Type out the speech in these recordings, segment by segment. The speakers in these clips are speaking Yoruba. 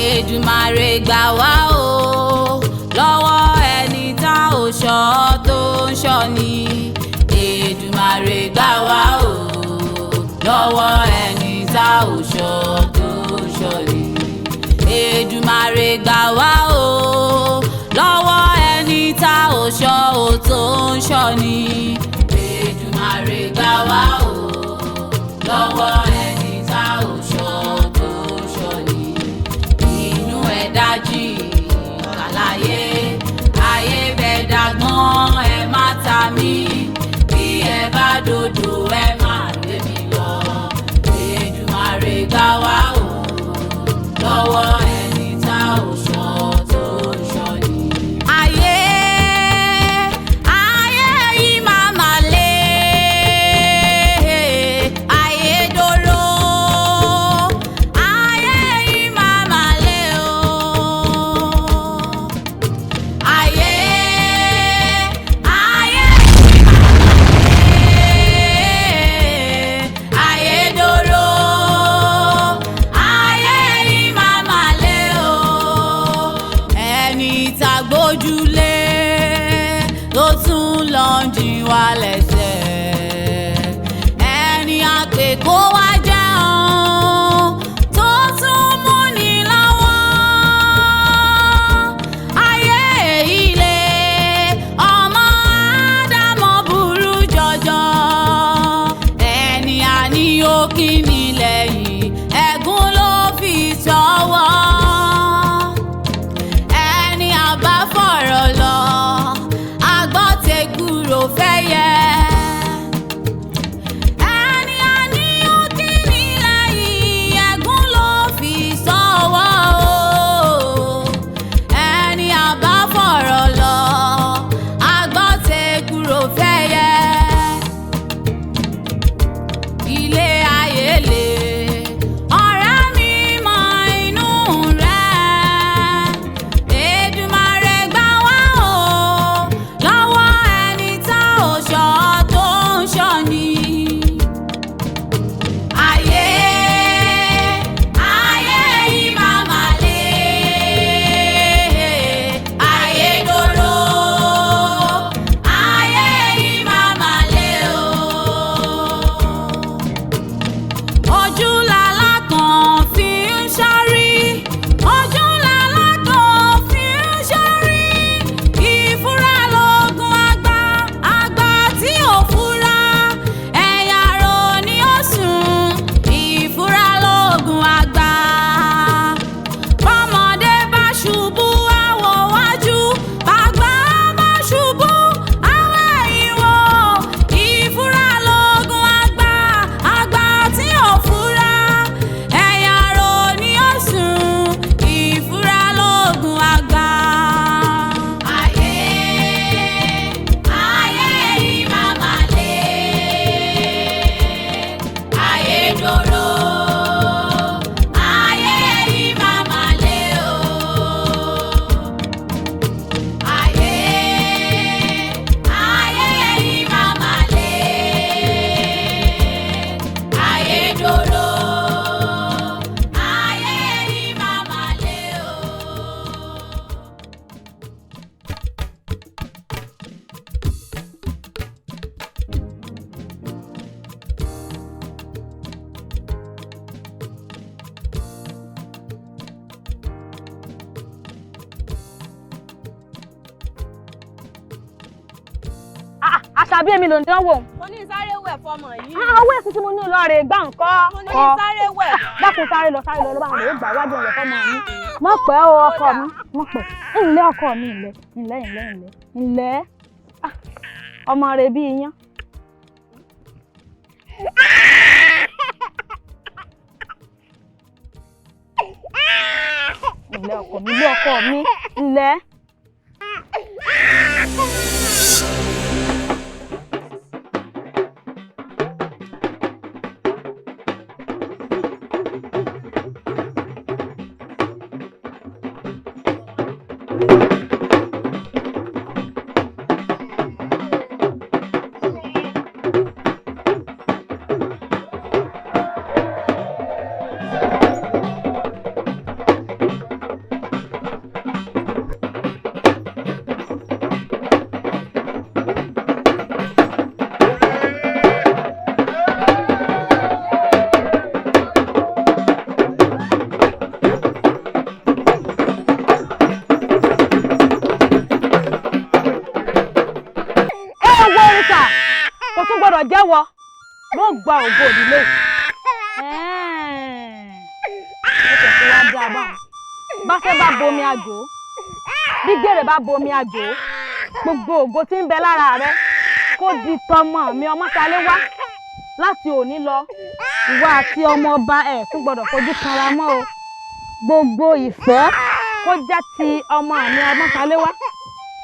Èdùmàrè gbà wá o lọ́wọ́ ẹni tá ò ṣọ́ tó ń ṣọ́ ni. Èdùmàrè gbà wá o lọ́wọ́ ẹni tá ò ṣọ́ tó ń ṣọ́ ni. Èdùmàrè gbà wá o lọ́wọ́ ẹni tá ò ṣọ́ tó ń ṣọ́ ni. Èdùmàrè gbà wá o lọ́wọ́ ẹni tá ò ṣọ́ tó ń ṣọ́ ni. Inú ẹ̀ dájí kàláyé ayé bẹ́ẹ̀ dàgbọ́n ẹ má ta mí bí ẹ bá dodo ẹ má lé mi lọ. Èdùmàrè gbà wá o lọ́wọ́ ẹni tá ò ṣọ́ tó ń ṣọ́ ni. Ayé yìí máa mà le, ayé dòrò, ayé yìí máa mà le o. Ayé yìí ayé dòrò, ayé yìí máa mà le o. Ẹni tá gbójúlé ló tún lọ ń jí wa lẹ́sẹ̀. Ẹni àpè kó wá jẹun tó tún mú ni lọ́wọ́. Ayé ilé ọmọ Ádámọ̀ burú jọjọ. Ẹni àní ó kí ni lẹ́yìn ẹ̀gún ló fi sọ́wọ́. Ẹni àbá fọ̀rọ̀ lọ agbọ́tẹ̀kùrò fẹ́ yẹ. Ẹni àní ó kí ni lẹ́yìn ẹ̀gún ló fi sọ́wọ́ o. Ẹni àbá fọ̀rọ̀ lọ agbọ́tẹ̀kùrò fẹ́ yẹ. Ilé ayé le ọ̀rẹ́ mi mọ inú rẹ̀. Èdùmàrè gbà wá o lọ́wọ́ ẹni tá ò ṣọ́ tó ń ṣọ́ ni. Ayé yìí máa mà le, ayé dòrò, ayé yìí máa mà le o. Ojú làlá kan fi ń ṣọ́rí, ojú làlá kan fi ń ṣọ́rí. Ìfúra lóògùn àgbà, àgbà tí ò fura ẹ̀yà rò ní ó sùn. Ìfúra lóògùn àgbà. Bọ́mọdé bá ṣubú àwọ̀ wájú, bàgbà bá ṣubú àwọ̀ ẹ̀yìn wò. Ìfúra lóògùn àgbà, àgbà tí ò fura ẹ̀yà rò ní ó sùn. Ìfúra lóògùn àgbà. Ayé yìí máa mà le, ayé dòrò, ayé yìí máa mà le o. Ayé yìí máa mà le, ayé dòrò, ayé yìí máa mà le o. Àṣàbí èmi ló ń dánwò. Mo ní sáré wẹ̀ fọmọ yìí. Owó èsì tí mo ní lọ rè gbà ńkọ́. Mo ní sáré wẹ̀. Dákun sáré lọ bá àwọn èèyàn gbà wájú ọ̀rọ̀ fọmọ mi. Mọ̀ pẹ́ o ọkọ mi, mọ̀ pẹ́. Ńlẹ́ ọkọ mi ńlẹ́. Ọmọ rẹ̀ bí iyán. Ńlẹ́ ọkọ mi ńlẹ́. gbọ́dọ̀ jẹ́wọ́ ló gba ògo ìdílé. Ó tẹ̀sí wá dá a báwọn. Báfẹ́ bá bomi àjò, bí gbèrè bá bomi àjò, gbogbo ògo tí ń bẹ lára rẹ kó di tọmọ mi Ọmọ́taléwá láti òní lọ. Ìwọ àti ọmọ ọba ẹ̀ tún gbọ́dọ̀ fojú kanra mọ́ o. Gbogbo ìfẹ́ kó jẹ́ ti ọmọ mi Ọmọ́taléwá.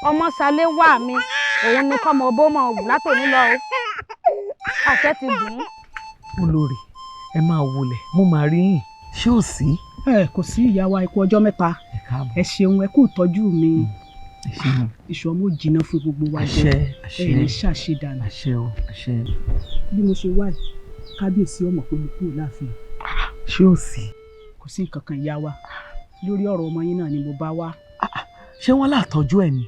Ọmọ́taléwá mi òun ni kọ́mọ ọbọ mọ̀ wù látòní lọ o. Àṣẹ ti gùn. Olórí ẹ máa wọlé mo máa rí yín ṣé ò sí. Kò sí ìyá wa ikú ọjọ́ mẹ́ta. Ẹ ṣeun ẹ kú ìtọ́jú mi. Ìṣọ́ mo jìnnà fún gbogbo wa jẹ. Ẹ̀yin ṣàṣedànù. Bí mo ṣe wá kábíyèsí ọmọ pé mo kúrò láàfin. Ṣé ò sí. Kò sí nǹkan kan ìyá wa lórí ọ̀rọ̀ ọmọ yín náà ni mo bá wá. Ṣé wọ́n látọ́jú ẹ̀ ni.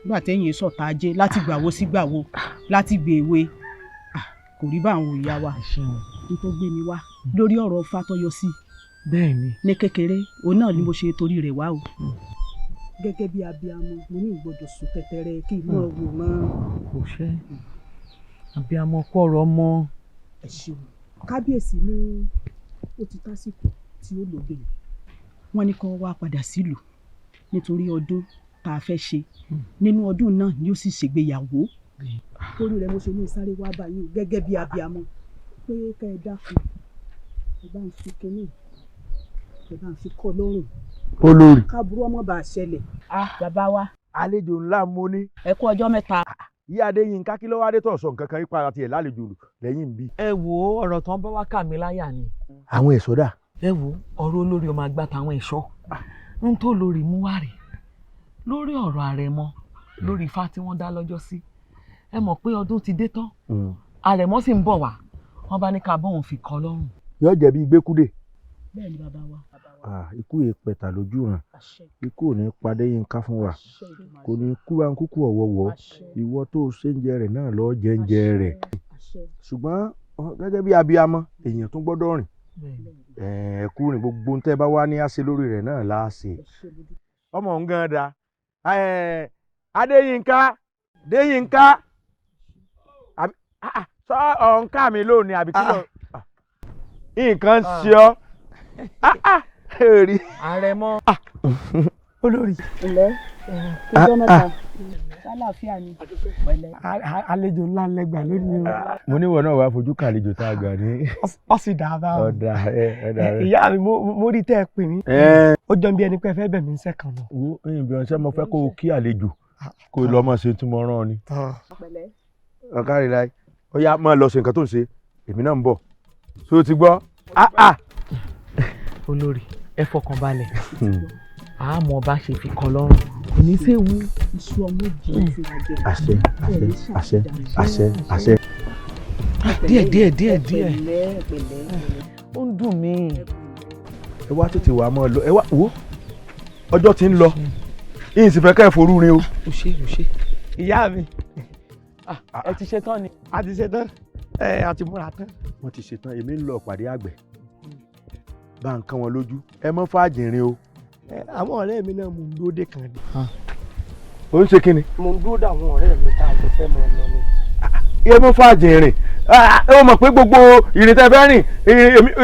Nígbà tẹ́yìn sọ̀tà ajé láti gbàwo sí gbàwo láti gbèwé kò rí bá àwọn ìyá wa n tó gbé mi wá lórí ọ̀rọ̀ Fátọ́yọ sí. Bẹ́ẹ̀ni. Ní kékeré òun náà ni mo ṣe torí rẹ̀ wá o. Gẹ́gẹ́ bí abiyamọ mo ní ìgbọ́dọ̀ sùn tẹ́tẹ́rẹ́ kí n mọ̀ wò mọ́. Kò ṣe abiyamọ kọ́ ọ̀rọ̀ ọmọ. Ẹ ṣeun kábíyèsí ní ó ti tásìkò tí ó lòdì wọ́n ní kó wá padà sílùú nítorí ọdún tá a fẹ́ ṣe nínú ọdún náà ni ó sì ṣègbéyàwó. Torí rẹ̀ mo ṣe ní sáré wá bá yín gẹ́gẹ́ bí abiyamọ pé ká ẹ dákun ẹ bá ń fi kínní ẹ bá ń fi kọ́ lọ́rùn. Olórí. Káàbùrú ọmọ bá a ṣẹlẹ̀. Bàbá wa. Àlejò ńlá mo ní. Ẹ kú ọjọ́ mẹ́ta. Ìyá Adéyínká kí ló wá dé tó sọ nǹkan kan ipa tiẹ̀ lálejò lẹ́yìn bí. Ẹ wo ọ̀rọ̀ tán bá wá kà mí láyà ni. Àwọn ẹ̀ṣọ́ dà. Ẹ wo ọ̀rọ̀ olórí ọmọ àgbà táwọn ẹ̀ṣọ́ ń tó lórí mú wá rè lórí ọ̀rọ̀ àrẹ̀mọ lórí ifá tí wọ́n dá lọ́jọ́ sí. Ẹ mọ̀ pé ọdún ti dé tán àrẹ̀mọ sì ń bọ̀ wá wọ́n bá ní ká bóun fi kọ́ lọ́rùn. Yóò jẹ́ bí gbẹ́kúdè. Bẹ́ẹ̀ ni bàbá wa. Ikú ìpẹ̀tà lójú ràn ikú ò ní padé Yínká fún wa kò ní kú wa ń kúkú ọ̀wọ̀wọ̀ ìwọ tó ṣe ń jẹ rẹ̀ náà lọ́ọ́ jẹ́ ń jẹ rẹ̀ ṣùgbọ́n gẹ́gẹ́ bí abiyamọ èèyàn tún gbọ́dọ̀ rìn ẹ̀ẹ́kú rìn gbogbo ń tẹ́ bá wá ní àṣẹ lórí rẹ̀ náà láàṣẹ. Ọmọ ń gan da Adéyínká sọ ọ̀nká mi lónìí àbí kí lọ nǹkan ṣe ọ́ rí. Àrẹ̀mọ. Olórí. Ilẹ̀ ọjọ́ mẹ́ta àlàáfíà ni. Àlejò ńlá lẹ́gbàá lónìí o. Mo níwọ̀n náà wàá fojú kan àlejò tá a gbà ní. Ó sì dà bá o. Ọ̀dà rẹ̀. Ìyá mi mo rí tẹ́ ẹ pè mí. Ó jọ bí ẹni pé ẹ fẹ́ bẹ̀ mí ń sẹ́kàn lọ. Wo ìbí ọ̀sẹ̀ mo fẹ́ kó o kí àlejò kó o lọ mọ̀ ṣe tí mo rán ọ ni. Ọ̀kárí láì ó yá máa lọ ṣe nǹkan tó ń ṣe èmi náà ń bọ̀ ṣé o ti gbọ́? Olórí ẹ fọkàn balẹ̀ àmọ́ bá ṣe fi kọ́ lọ́rùn kò ní séwu. Iṣu ọmọ jẹ́ fi wá jẹ. Àṣẹ. Díẹ̀. Ó ń dùn mí. Ẹ wá tètè wá mọ́ ọ lọ ẹ wá wo ọjọ́ ti ń lọ yìí sì fẹ́ ká ẹ forú rin o. Ó ṣe. Ìyá mi. Ẹ ti ṣe tán ni. A ti ṣe tán. A ti múra tán. Wọ́n ti ṣe tán èmi ń lọ pàdé àgbẹ̀ bá ń kán wọn lójú ẹ mọ́ fàájìnrín o. Àwọn ọ̀rẹ́ mi náà mò ń dúró dé kan ni. Ó ń ṣe kí ni. Mò ń dúró dé àwọn ọ̀rẹ́ mi tá a jọ fẹ́ mọ̀ ọ́ lọ ni. Ẹ mọ́ fàájìnrín ẹ mọ̀ pé gbogbo ìrìn tẹ́ fẹ́ rìn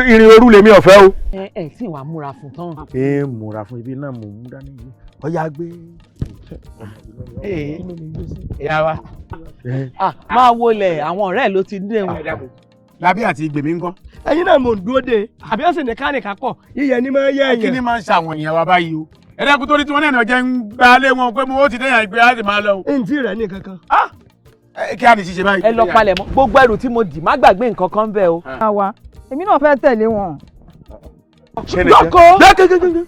ìrìn òru lèmi ọ̀fẹ́ o. Ẹ sì wàá múra fún tán. Múra fún ibi náà mò ń mú dání yìí ọ̀yá gbé. Ìyá wa. Máa wọlé àwọn ọ̀rẹ́ ló ti dé wọn. Lábí àti gbèmí ńkọ́. Ẹ̀yin náà mò ń dúró dé àbí ọ̀sìn ní káàníkà pọ̀ yíyẹ ní máa yẹ ẹ̀yẹ. Kí ni máa ń ṣàwọn èèyàn wa báyìí o ẹ̀dẹ́kun tó ní tí wọ́n náà jẹ́ ń gba lé wọn pé mo ó ti dẹ́yàn ìgbé láti máa lọ o. Ǹtí rẹ̀ ní kankan. Kí á ní ṣíṣe báyìí. Ẹ lọ palẹ̀ mọ́ gbogbo ẹrù tí mo dì má gbàgbé nǹkan kan bẹ́ẹ̀ o. Àwa èmi náà fẹ́ tẹ̀lé wọn. Lọ́kọ́.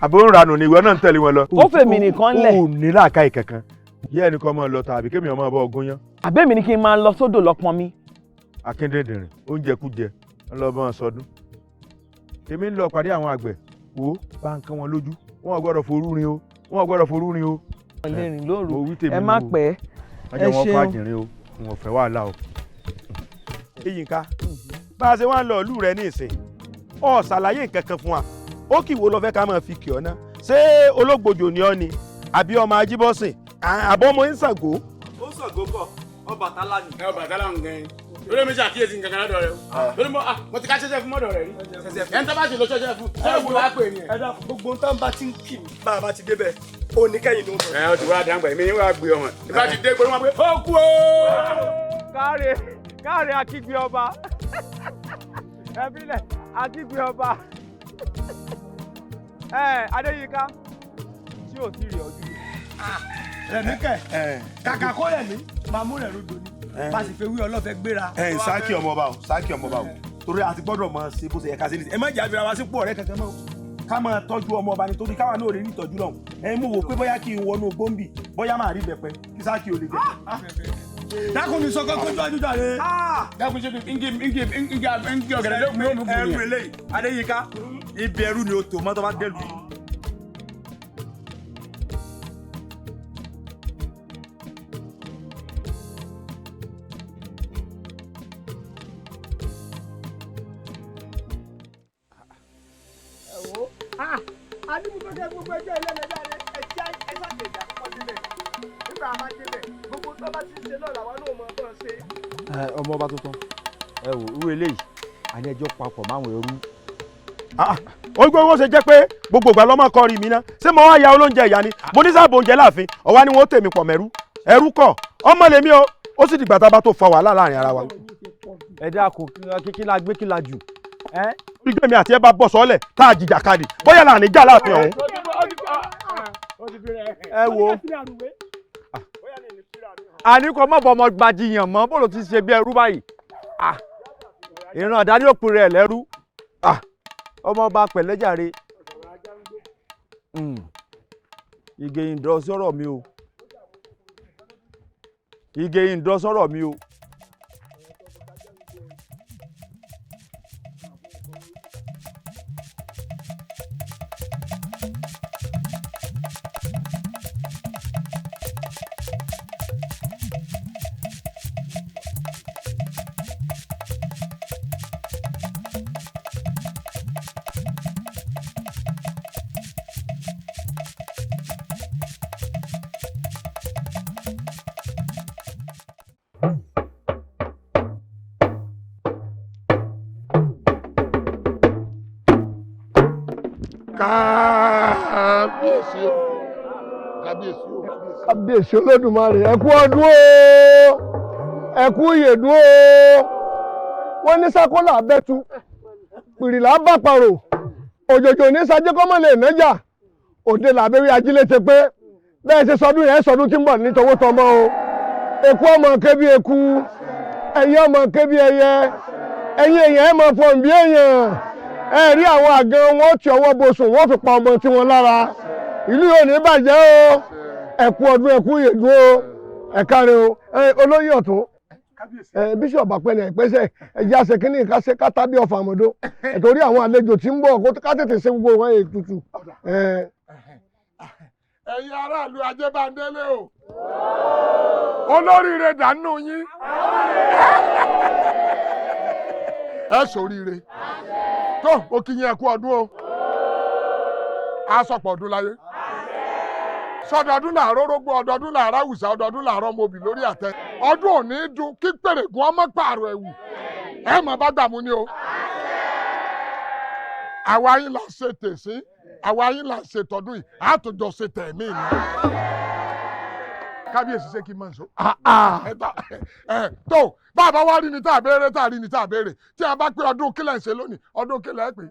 Àbúrò ranù ni ìwọ náà ń tẹ̀lé wọn lọ. Ó fèmí nìkan lẹ̀. Ó ní làákàyè kankan yẹ́ ẹnìkan máa lọ tàbí kémi ọmọ ọba ọgún yán. Àbẹ́mi ni kí n máa lọ sódò lọ pọn mi. Akíndéndìrín oúnjẹ kújẹ ńlọbọn sọdún èmi ń lọ pàdé àwọn àgbẹ̀ wo bá ń kán wọn lójú wọn ò gbọ́dọ̀ forú rin o. Lè rìn lóru ẹ má pẹ́. Ẹ ṣeun wọn fàjìnrín o wọn ò fẹ́ wàhálà o. Yínká bá a ṣe wá ń lọ ìlú rẹ ní ìsìn ọ ṣàlàyé nǹkan kan fún wa ó kì wo lọ fẹ́ ká máa fi kì ọ́ ná ṣé ológbòjò ni ọ́ ni àbí ọmọ ajíbọ́sìn àbọ̀ ọmọ ń Ṣàngó. Ó Ṣàngó kọ̀ Ọbàtálá ni. Ọbàtálá ń gẹ̀yìn. Lórí mi ṣàkíyèsí nǹkan kan lọ́dọ̀ rẹ o. Lórí mo ti ká ṣẹ́ṣẹ́ fún mọ́dọ̀ rẹ rí. Ẹni tó bá ti lo ṣẹ́ṣẹ́ fún. Ṣé ìwé wa pè ní ẹ̀? Ẹ dákun gbogbo ń tán bá ti ń kì mí bá a bá ti débẹ̀ ó ní kẹ́yìn ló ń sọ. Ó ti wá dàgbà èmi wá gbé ọmọ. Nígbà tí dé pé wọ́n pé ó kú o. Káre akígbe ọba. Ẹbílẹ̀ akígbe ọba. Adéyínká tí ò tí rí ọdún. Rẹ̀mí kẹ̀ kàkà kó Rẹ̀mí máa mú rẹ̀ rodò ni bá sì fẹ́ wí ọlọ́fẹ́ gbéra. Sáàkì ọmọọba o sáàkì ọmọọba o torí a ti gbọ́dọ̀ máa ṣe bó ṣe yẹ ká ṣe ní. ẹ má jẹ́ àfihàn wa sípò ọ̀rẹ́ kankan mọ́ ká máa tọ́jú ọmọọba nítorí káwa náà lè rí ìtọ́jú náà. Mo wò pé bóyá kí n wọnú gbòǹbì bóyá máa rí bẹ̀pẹ̀ kí sáàkì ò lè jẹ. dákun mi sọkọ kójú àjújà rẹ. Dákun ṣe ngi ọ̀gẹ̀dẹ̀ ló mú òmùgùn ẹrù yẹn. eléyìí Adéyínká ibi ẹrú ni o tò mọ́tò bá dẹ́lu yìí. Adúgbòkè gbogbo ẹjọ́ ẹlẹ́mẹ̀dá rẹ̀ ẹ̀jẹ̀ ẹ̀sàkèjà ọdúnlẹ̀. Nígbà máa débẹ̀, gbogbo tó bá ti ṣe náà làwọn náà mọ̀ ọ́n ṣe. Ọmọọba tuntun ẹ wò irú eléyìí àní ẹjọ́ papọ̀ máwọn ẹrú. ó gbé owó ṣe jẹ́ pé gbogbo ìgbà lọ́mọ kọ́ rí mi ná ṣé mo wá ya olóúnjẹ ìyá ni mo ní sáàbò oúnjẹ láàfin ọ̀wá ni wọ́n tèmi pọ̀ mẹ́rú ẹrú kọ̀ ọmọ lèmi o ó sì dìgbà tá a bá tó fa wàhálà láàrin ara wa. ẹ dákun kí la gbé kí la jù. gbígbé mi àti ẹ bá bọ̀ sọ́lẹ̀ tá a jìjà kadì bóyá là ní jà láàfin ọ̀hún. ẹ wo àní kò mọ̀ bọ́ ọmọ gbajìyàn mọ́ bó ló ti ṣe bí ẹrú báyìí ìran àdáni òpin rẹ̀ lẹ́rú ọmọọba pẹ̀lẹ́jàre ìgèyìn dọ́ sọ́rọ̀ mi o ìgèyìn dọ́ sọ́rọ̀ mi o. Kábíyèsí Olódùmarè ẹ kú ọdún o ẹ kú ìyèdún o wọ́n ní sákólà abẹ́tu pìrìlà bàpàrò òjòjò ní sajé kọ́mọ́ lè nájà òde làbẹ́wí ajílẹ̀ ti pé bẹ́ẹ̀ ṣe sọdún yẹn sọdún tí ń bọ̀ ní tọwọ́ tọmọ o eku ọmọ kébí eku ẹyẹ ọmọ kébí ẹyẹ ẹyin èèyàn ẹ mọ fọ̀n bí èèyàn ẹ rí àwọn àgàn wọn tí ọwọ́ bosùn wọn fi pa ọmọ tí wọn lára ìlú yóò ní bàjẹ́ o ẹ̀kú ọdún ẹ̀kú ìyèdún o ẹ̀káre o olóyè ọ̀tún bíṣọ̀bù àpẹẹrẹ ìpẹ́sẹ̀ ẹ̀jẹ̀ àṣekínní ìkásẹ kátàbí ọ̀fà àmọ́dó torí àwọn àlejò tí ń bọ̀ kó ká tètè ṣe gbogbo wọn ètùtù. ẹ̀yin aráàlú Ajébándélé o olóríire dànù yín ẹ ṣoríire tó o kì í yín ẹ̀kú ọdún o a sọ̀pọ̀ ọdún láyé sọdọọdún làárọ̀ rógbó ọdọọdún làárọ̀ àwùsá ọdọọdún làárọ̀ mobì lórí àtẹ ọdún òní dùn kí pèrègùn ọmọ pààrọ̀ ẹ̀wù ẹ mọ̀ bá gbàmú ni o àwa yín là ṣe tèsí àwa yín là ṣe tọdún yìí àtòjọ ṣe tẹ̀mí ni kábíyèsí ṣe kí n mọ̀ nsọ. tó bàbá wa rí ni tá a béèrè tá a rí ni tá a béèrè tí a bá pé ọdún kílẹ̀ ń ṣe lónìí ọdún kílẹ̀ ẹ pé.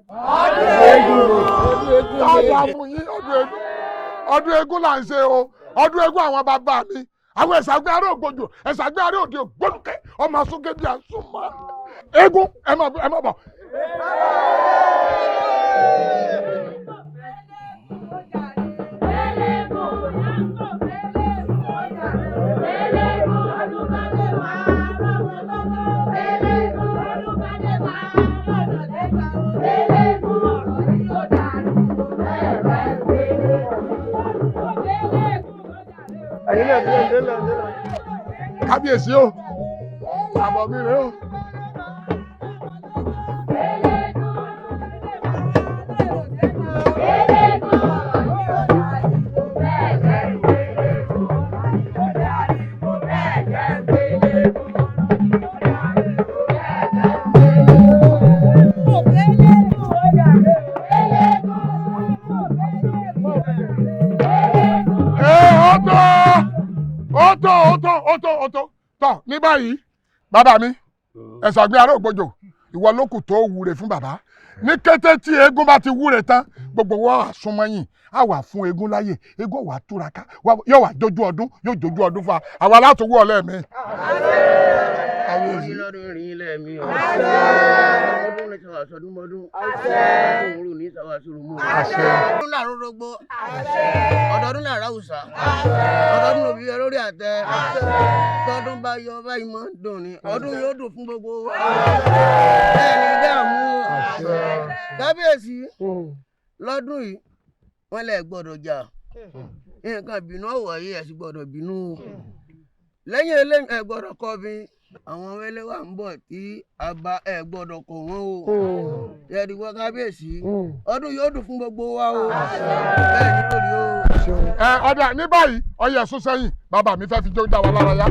ọdún eégún là ń ṣe o ọdún eégún àwọn bàbá mi àwọn ẹ̀sàgbé ará ògbójò ẹ̀sàgbé ará òde Ògbólúkẹ́ ọmọ asúnké bíi àsùnmọ́ eégún ẹ má bọ̀. Kábíyèsí o àbọ̀ mi rè o. Thank you. tọ́ ní báyìí bàbá mi ẹ̀sọ́ àgbẹ̀ ará ògbójò ìwọ ló kù tó wúre fún bàbá ní kété tí eégún bá ti wúre tán gbogbo wọn àsúnmọ́yìn á wà fún eégún láyè eégún wà túraká yóò wà jójú ọdún yóò jójú ọdún fún wa àwa látòwú ọ̀lẹ́ mi. lọ́dún rìn ilẹ̀ mi ọ̀ ọdún ní sàwà sọdúnmọ́dún ọdún ní sàwà sọdúnmọ́ ọdún làárọ̀ rọgbọ ọdọọdún làárọ̀ àwùsà ọdọọdún òbí ẹ lórí àtẹ tọdún bá yọ báyìí mọ́ dùn ní ọdún yóò dùn fún gbogbo wa bẹ́ẹ̀ ni dààmú kábíyèsí lọ́dún yìí wọ́n lè gbọ́dọ̀ jà nǹkan bínú ọ̀wọ̀ yìí ẹ̀ sì gbọ́dọ̀ bínú lẹ́yìn eléyìí ẹ̀ gbọ́dọ̀ kọ́ bí àwọn ẹlẹ́wà ń bọ̀ tí a bá ẹ̀ gbọ́dọ̀ kọ̀ wọ́n o ẹ̀ẹ́dìgbọ́ kábíyèsí ọdún yóò dùn fún gbogbo wa o bẹ́ẹ̀ ni lórí o. ọ̀dà ní báyìí ọyẹ ẹ̀sùn sẹ́yìn bàbá mi fẹ́ fi jó dá wa lára yá.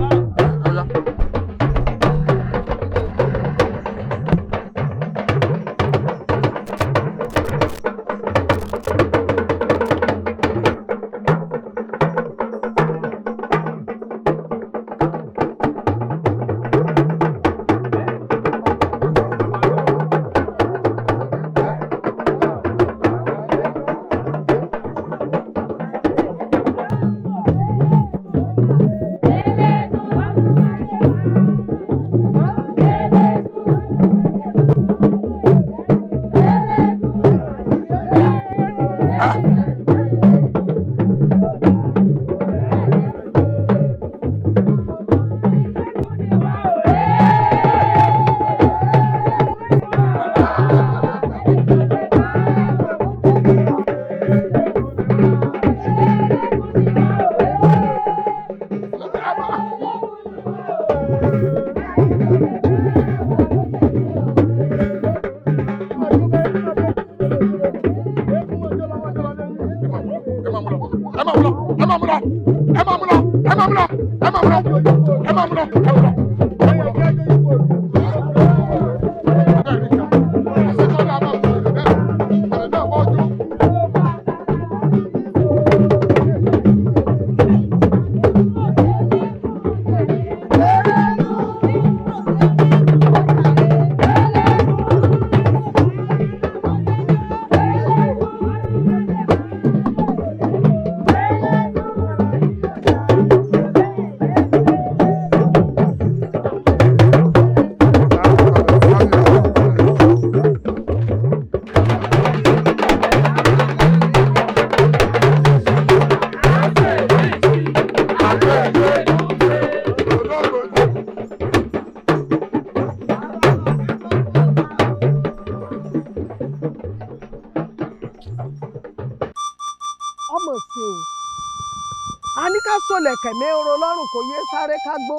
kẹ̀mẹ́rọ lọ́rùn kò yé sáré ká gbó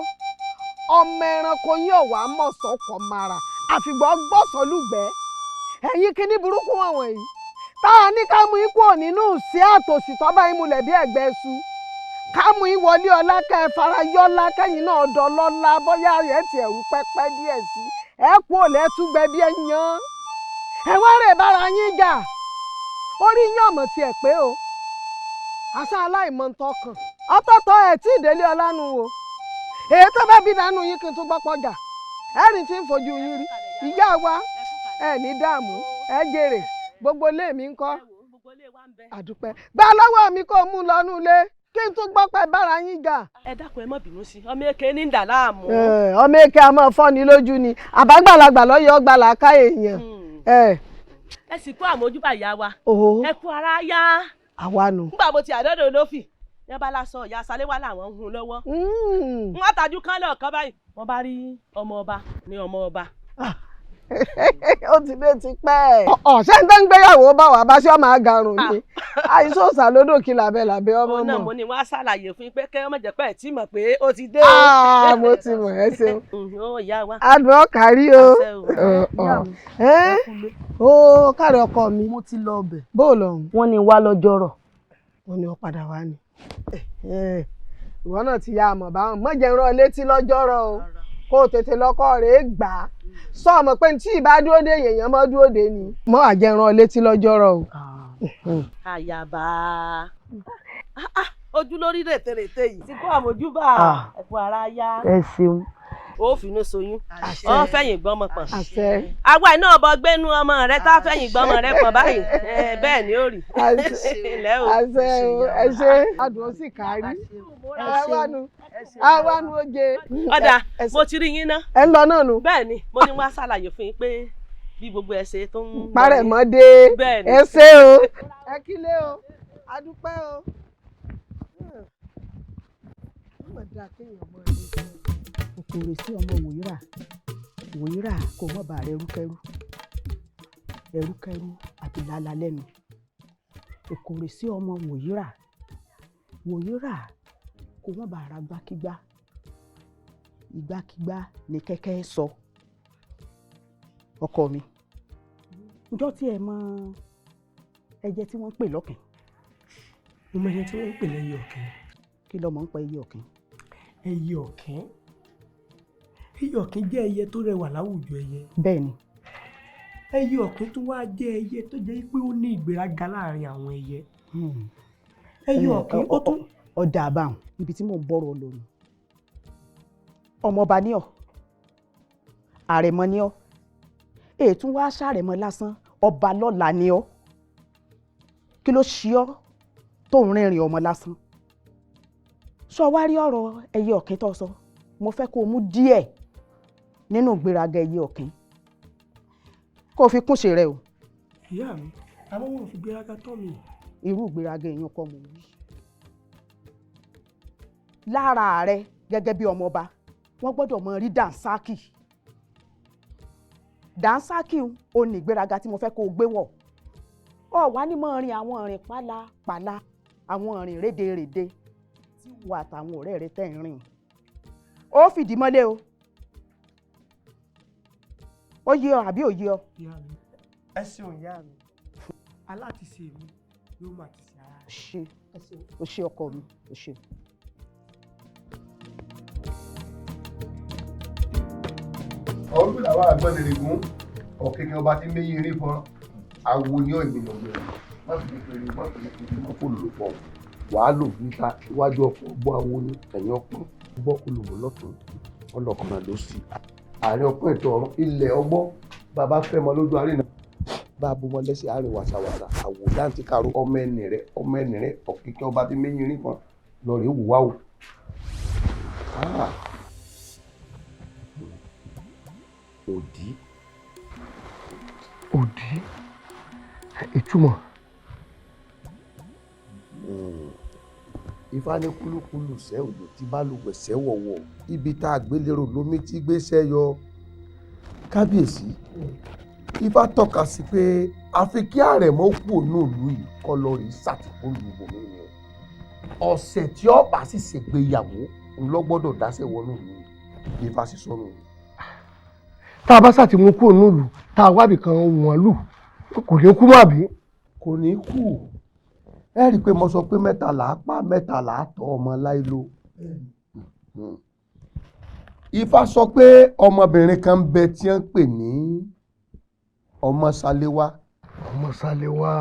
ọmọ ẹranko yín ọ̀wá mọ̀sán kọ̀ mara àfìgbọ́ gbọ́sọ̀lùgbẹ́ ẹ̀yin kíní burúkú wọn wọ̀nyí tá a ní ká mú ikú nínú sí àtòsí tọ́ba ìmúlẹ̀ bí ẹ̀gbẹ́ su ká mú ìwọlé ọlá kẹ́ ẹ fara yọ́lá kẹ́yìn náà dọ́lọ́lá bóyá ẹ̀ tiẹ̀ rú pẹ́pẹ́ díẹ̀ sí ẹ̀ kú ò lẹ́túgbẹ́ bí ẹ yan ẹ̀wọ́n rè bára yín jà orí yín ọ̀mọ̀ tiẹ̀ pé o àṣà aláìmọ̀ ń tọkàn ọtọ́tọ́ ẹ̀ tí ìdélé ọlánu o èyí tó bá bí dànù yín kí n tún gbọ́pọ̀ jà ẹ̀rìn tí ń fojú yín rí ìyá wa ẹ̀ ní dààmú ẹ̀ jèrè gbogbo ilé mi ń kọ́ àdúpẹ́ gbà lọ́wọ́ mi kó mú lọ́nú ilé kí n tún gbọ́ pé bára yín jà. ẹ dákun ẹ má bínú sí ọmọ èké ní dà láàmú. ọmọ èké a máa fọ́ ni lójú ni àbágbàlagbà lọ́yọ̀ ọgbà làákà èèyàn. ẹ sì kú àmójúbà ìyá wa ẹ kú ara yá. àwa nù. nígbà mo ti àdọ́dọ̀ olófì yẹn bá lásán ìyá Saléwá làwọn ń hun lọ́wọ́. wọ́n tajú kán lọ́ọ̀kan báyìí wọ́n bá rí ọmọ ọba ní ọmọ ọba. ó ti dé ti pẹ́. ọ̀sẹ̀ ń tẹ́ ń gbéyàwó bá wà bá sí ọmọ àgàrùn ni àìsàn òsà lódò kí làbẹ́ làbẹ́ ọmọ mọ̀. ọ̀nà mo ní wọ́n á ṣàlàyé fún yín pé kẹ́ ọmọ jẹ́ pé ẹ̀ tí mọ̀ pé ó ti dé. mo ti mọ̀ ẹ́ ṣeun. ó ìyá wa. adùn ọkàrí o. ó kárí ọkọ mi. mo ti lọ ọbẹ̀. bó o lọ́hùn. wọ́n ní wá lọ́jọ́rọ̀. wọ́n ní ó padà wá ni. ìwọ náà ti ya àmọ̀ báwọn mọ̀jẹ̀ rán létí lọ́jọ́rọ̀ o kó o tètè lọ́kọ́ rẹ̀ gbà á sọ ọmọ pé tí ìbá dúró dé èèyàn mọ́ dúró dé ni mọ́ àjẹrán létí lọ́jọ́rọ̀ o. àyàbá ojú lórí rètèrètè yìí tí kò àmójúbà ẹ̀kú ara yá. ẹ ṣeun ó finú soyún ọ fẹ̀yìn gbọ́mọ pọ̀n. àwa náà bọ gbénú ọmọ rẹ tá fẹ̀yìn gbọ́mọ rẹ pọ̀n báyìí bẹ́ẹ̀ ni ó rí. ẹ ṣe adùn ó sì kárí àwánu oje. ọ̀dà mo ti rí yín ná. ẹ ń lọ náà nù. bẹ́ẹ̀ ni mo ní wá ṣàlàyé fún yín pé bí gbogbo ẹ ṣe tó ń. parẹ́ mọ́ dé ẹ ṣe o ẹ kílé o adúpẹ́ o. òkèèrè sí ọmọ wòyíra kò mọ̀ bá rẹ̀ ẹrúkẹ́rú àti lálá lẹ́nu. òkèèrè sí ọmọ wòyíra kò mọ̀ bá ara gbákígbá ìgbákígbá ní kẹ́kẹ́ sọ. ọkọ mi ǹjọ́ tí ẹ mọ ẹyẹ tí wọ́n ń pè lọ́kìn. mo mọ ẹyẹ tí wọ́n ń pè lẹ́yẹ ọ̀kín. kí ló mọ̀ ń pa ẹyẹ ọ̀kín? ẹyẹ ọ̀kín jẹ́ ẹyẹ tó rẹwà láwùjọ ẹyẹ. bẹ́ẹ̀ ni. ẹyẹ ọ̀kín tó wá jẹ́ ẹyẹ tó jẹ́ pé ó ní ìgbéraga láàrin àwọn ẹyẹ. ẹyẹ ọ̀kín ó tún. ọ̀dà àbáhùn ibi tí mò ń bọ̀rọ̀ lọ nù. ọmọọba ní ọ àrẹ̀mọ ní ọ ètún wá ṣàrẹ̀mọ lásán ọba lọ́la ní ọ kí ló ṣe ọ tó ń rìnrìn ọmọ lásán. sọ wá rí ọ̀rọ̀ ẹyẹ ọ̀kín tó sọ mo fẹ́ kó o mú díẹ̀ nínú ìgbéraga ẹyẹ ọ̀kín kó o fi kúnṣe rẹ o. ìyá mi àwọn wọn ò fi gbéraga tọ́ mi. irú ìgbéraga èèyàn kọ́ mo wí. lára rẹ gẹ́gẹ́ bí ọmọọba wọ́n gbọ́dọ̀ mọ rí dànsákì ò ní ìgbéraga tí mo fẹ́ kó o gbé wọ̀. ọ wá ní mọ́ rin àwọn ìrìn pálapàla àwọn ìrìn rédèrèdè tí wà àtàwọn ọ̀rẹ́ rẹ tẹ̀ ń rìn. ó fìdí mọ́lé o. ó yé ọ àbí ò yé ọ. ìyá mi ẹ ṣeun ìyá mi aláàtìṣe mi yóò máa ti ṣe ara rẹ. o ṣe ọkọ mi o ṣe. ọdún làwọn àgbọ̀nìrìgún ọ̀kẹ́kẹ́ ọba tí méyì rí fún àwo ní ìgbìmọ̀ ọ̀gbìn má fi kékeré má fi kékeré má fò lò pọ̀ wàá lò níta iwájú ọkọ̀ ọgbọ́n awo ní ẹ̀yìn ọpọ́n ọgbọ́n olùmọ̀ lọ́tún ọlọ́kùnrin ló sì àárín ọpọ́n ètò ọ̀rọ̀ ilẹ̀ ọgbọ́n bàbá fẹ́ mọ lójú àárín náà bá a bó wọn lẹ́sẹ̀ àárín wàsàwàsà àwò dáǹtí karo ọmọ ẹnì rẹ ọ̀kẹ́kẹ́ ọba tí méyì rí fún lọ́ọ̀rẹ́ wù wá o. òdì ìtumọ̀. Ifá ní kúlúkúlù sẹ́ òjò tí bá lu gbẹ̀sẹ̀ wọ̀wọ̀ ibi tá a gbé lérò lómi tí gbéṣẹ́ yọ kábíyèsí. Ifá tọ́ka sí pé àfi kí àrẹ̀mọ kú òun ìlú yìí kọ́ lọ rí sàtìkú lu ibòmí ni ọ̀sẹ̀ tí ọba sì ṣègbéyàwó ló gbọ́dọ̀ dáṣẹ́ wọnú ìlú yìí Ifá sì sọnù. tá a bá sàtì mú kúrò nílùú tá a wábì kan wọ́n lù kò ní kú mọ́ àbí. kò ní kú ẹ rí i pé mo sọ pé mẹ́tàlá pa mẹ́tàlá tọ́ ọmọ láìlo. Ifá sọ pé ọmọbìnrin kan bẹ tí wọ́n ń pè ní Ọmọsáléwá. Ọmọsáléwá.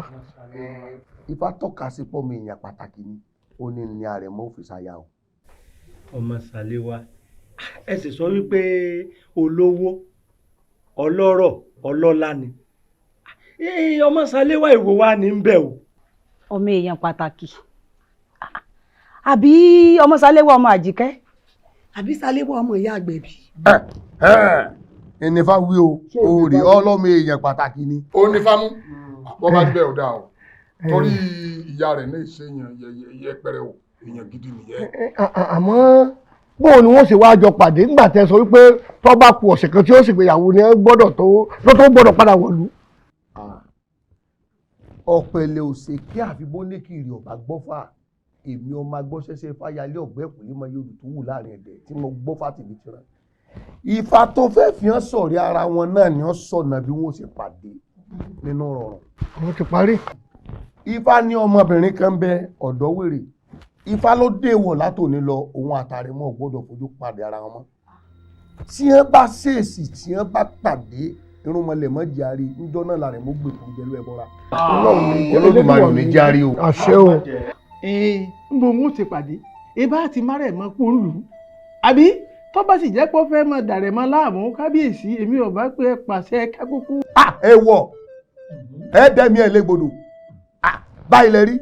Ifá tọ́ka sí pọ́nmi èèyàn pàtàkì ni ó ní ní àrẹ̀mọ òfìsà yà o. Ọmọsáléwá ẹ sì sọ wípé olówó ọlọ́rọ̀ ọlọ́lá ni Ọmọsáléwá ìwò wa ní ń bẹ̀ o. ọmọ èèyàn pàtàkì àbí Ọmọsáléwá ọmọ Àjíkẹ́ àbí Sáléwá ọmọ ìyá àgbẹ̀bí. Ẹnifá wí o òòrì ọlọ́mọ èèyàn pàtàkì ni. ó ní fámú wọ́n bá bẹ̀ ọ́ dà o torí ìyá rẹ̀ ní ìṣèyàn yẹpẹrẹ o èèyàn gidi nìyẹn. àmọ́ bóun ni wọ́n ṣe wá jọ pàdé nígbà tẹ́ sọ wípé tó bá kù ọ̀sẹ̀ kan tí ó sì gbéyàwó ni ẹ gbọ́dọ̀ tó gbọ́dọ̀ padà wọ̀lú. ọ̀pẹ̀lẹ̀ òsè kí àfibó ní kiri ọ̀bá gbọ́fà èmi ọmọ agbọ́sẹ́sẹ́ fáyálé ọ̀gbẹ́ ìpínlẹ̀ mọ yóò tó wù láàrin ẹ̀dẹ̀ tí mo gbọ́fà tìbí tìrà. Ifá tó fẹ́ fi hàn sọ̀rí ara wọn náà ni wọ́n sọ̀nà bí wọ́n ṣe pàdé nínú rọrùn. wọ́n ti parí. Ifá ní ọmọbìnrin kan bẹ ọ̀dọ́ wèrè Ifá ló déwọ̀ látòní lọ òun àtàrẹ̀mọ gbọ́dọ̀ fojú pàdé ara wọn mọ́. tí wọ́n bá ṣèèṣì tí wọ́n bá pàdé irúnmọlẹ̀ mọ́ járe níjọ́ náà làrẹ̀ mọ́ gbèkú jẹ́lú ẹ̀bọ́ra. Olódùmarè ní járe o. àṣẹ o. ń bo mú ti pàdé ibà àti márẹ̀ mọ́ kó ń lù ú àbí tó bá sì jẹ́ pé ó fẹ́ mọ dàrẹ̀ mọ́ láàmú kábíyèsí èmi ò bá pé pàṣẹ kákúkú. èèwọ̀ ẹ dẹ́mi ẹ̀ légbodò báyìí lẹ rí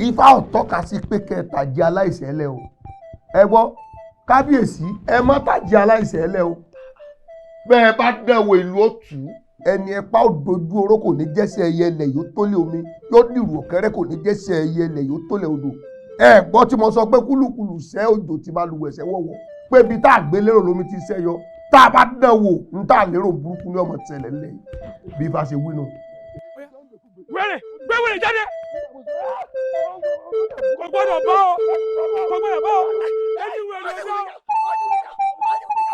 ifá ò tọ́ka sí pé kẹta jẹ́ aláìṣẹ̀ lẹ o ẹ gbọ́ kábíyèsí ẹ má tàjẹ́ aláìṣẹ̀ lẹ o bẹ́ẹ̀ bá dẹ̀wò ìlú òtún ẹni ẹ̀pá òdojú oró kò ní jẹ́sẹ̀ ẹyẹ ilẹ̀ yóò tólé omi yóò dìrù ọ̀kẹ́rẹ́ kò ní jẹ́sẹ̀ ẹyẹ ilẹ̀ yóò tólé odò ẹ gbọ́ tí mo sọ pé kúlùkùlù sẹ́ òjò ti máa lu ẹ̀sẹ̀ wọ̀wọ̀ pé ibi tá a gbé lérò lómi ti sẹ́ yọ tá a bá dẹ̀wò ń tà lérò burúkú ní ọmọ tẹ̀lẹ̀ lẹ̀ bí ifá ṣe wí nù. wẹ́rẹ̀ gbẹ́wẹ́rẹ̀ jáde kò gbọ́dọ̀ bọ́ kò gbọ́dọ̀ bọ́ ẹni wẹ́rẹ̀ ọjọ́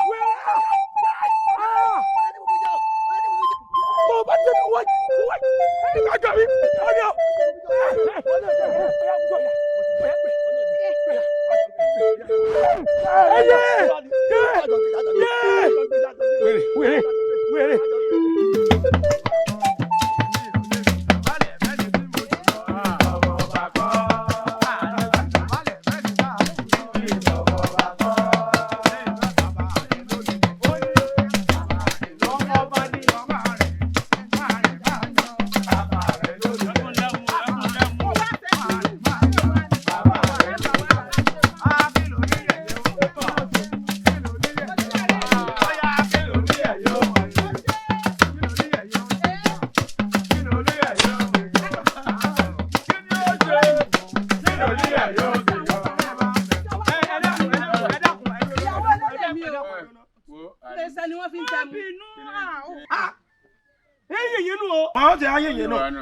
wẹ́rẹ̀. Tó bá tẹ̀ mí wáyé ìdájọ́ mi ọ̀nà. Wẹ́rẹ̀.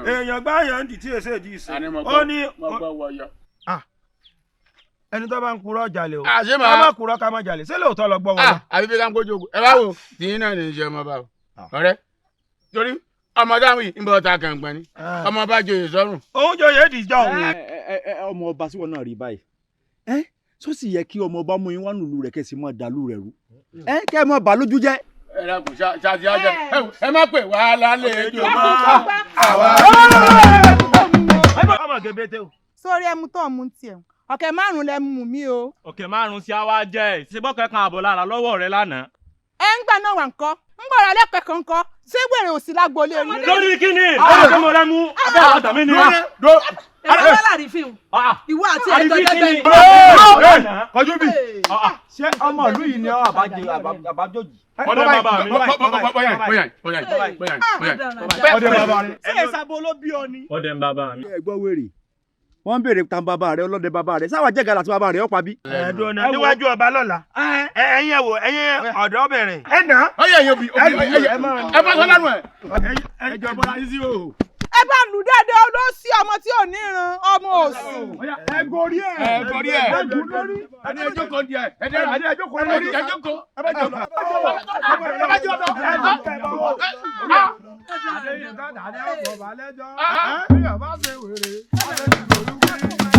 Èèyàn gbá yàn dì tí èsè di ìsìn ó ní ẹni tó bá ń purọ́ jalè o ká má purọ́ ká má jalè ṣé lóòótọ́ lọ gbọ́ wọn. àbí bí ká ń gbójú ogun ẹ bá wò tìyín náà ní ìṣe ọmọ bá o ọ̀rẹ́ torí ọmọ dáhùn yìí ń bọ ta kàǹgbọn ni ọmọ bá joyè sọ́rùn. òun joyè dìjọ òun. ọmọ ọba tí wọn náà rí báyìí tó sì yẹ kí ọmọ ọba mú yín wá nùlù rẹ kẹsì mọ dàlú rẹ rú kẹ ẹ mọ bà lójú jẹ́. ẹ dákun ṣáàtì ajá ẹ má pè wá lálẹ́ ẹjọ́ mọ́ àwa. ọmọ gẹ̀bẹ̀tẹ̀ o. sórí ẹmu tó mú tiẹ̀ ọ̀kẹ́ márùn-ún lẹ mú mi o. ọ̀kẹ́ márùn-ún sí àwa jẹ́ ìṣebọ́kẹ́ kan àbọ̀ lára lọ́wọ́ rẹ lánàá. ẹ ń gbà náà wà ńkọ́ ń gbọ́ra lẹ́pẹ̀ẹ́ kankan ṣé wèrè òsì lágbolé rí. lórí kíni ọ̀rọ̀ mo rẹ mú abẹ́ àtà mi ni. ẹ̀rọ wà láàrin fíìmù ìwọ àti ẹ̀tọ́ lẹ́gbẹ̀ẹ́ ni. kọjú bí ṣé ọmọ ìlú yìí ni ọ àbájòjì. ọdẹ bàbá mi. ọdẹ bàbá mi. ṣé ìsàbò ló bí ọ ni. ọdẹ bàbá mi. ẹ gbọ́ wèrè wọ́n ń béèrè tan bàbá rẹ ọlọ́dẹ bàbá rẹ sáwà jẹ́ gàlà tí bàbá rẹ ó pa bí. ẹ̀ẹ́dùn náà níwájú ọba lọ́la ẹ̀yin ẹ̀wò ẹ̀yin ọ̀dọ́bìnrin. ẹ nà. ọyẹ ẹyin obi ẹ bá sọ lánàá ẹ jọ bọlá yín sí o. ẹ bá lù dáadáa ló sí ọmọ tí ò ní ìran ọmọ òsì. ẹ gorí ẹ. ẹ gorí ẹ. ẹ gùn lórí. ẹni ẹjọ́ kan di ẹ. ẹni ẹjọ́ kan lórí. ẹjọ́ kan. ẹ bá jọ lọ. ẹ bá jọ lọ.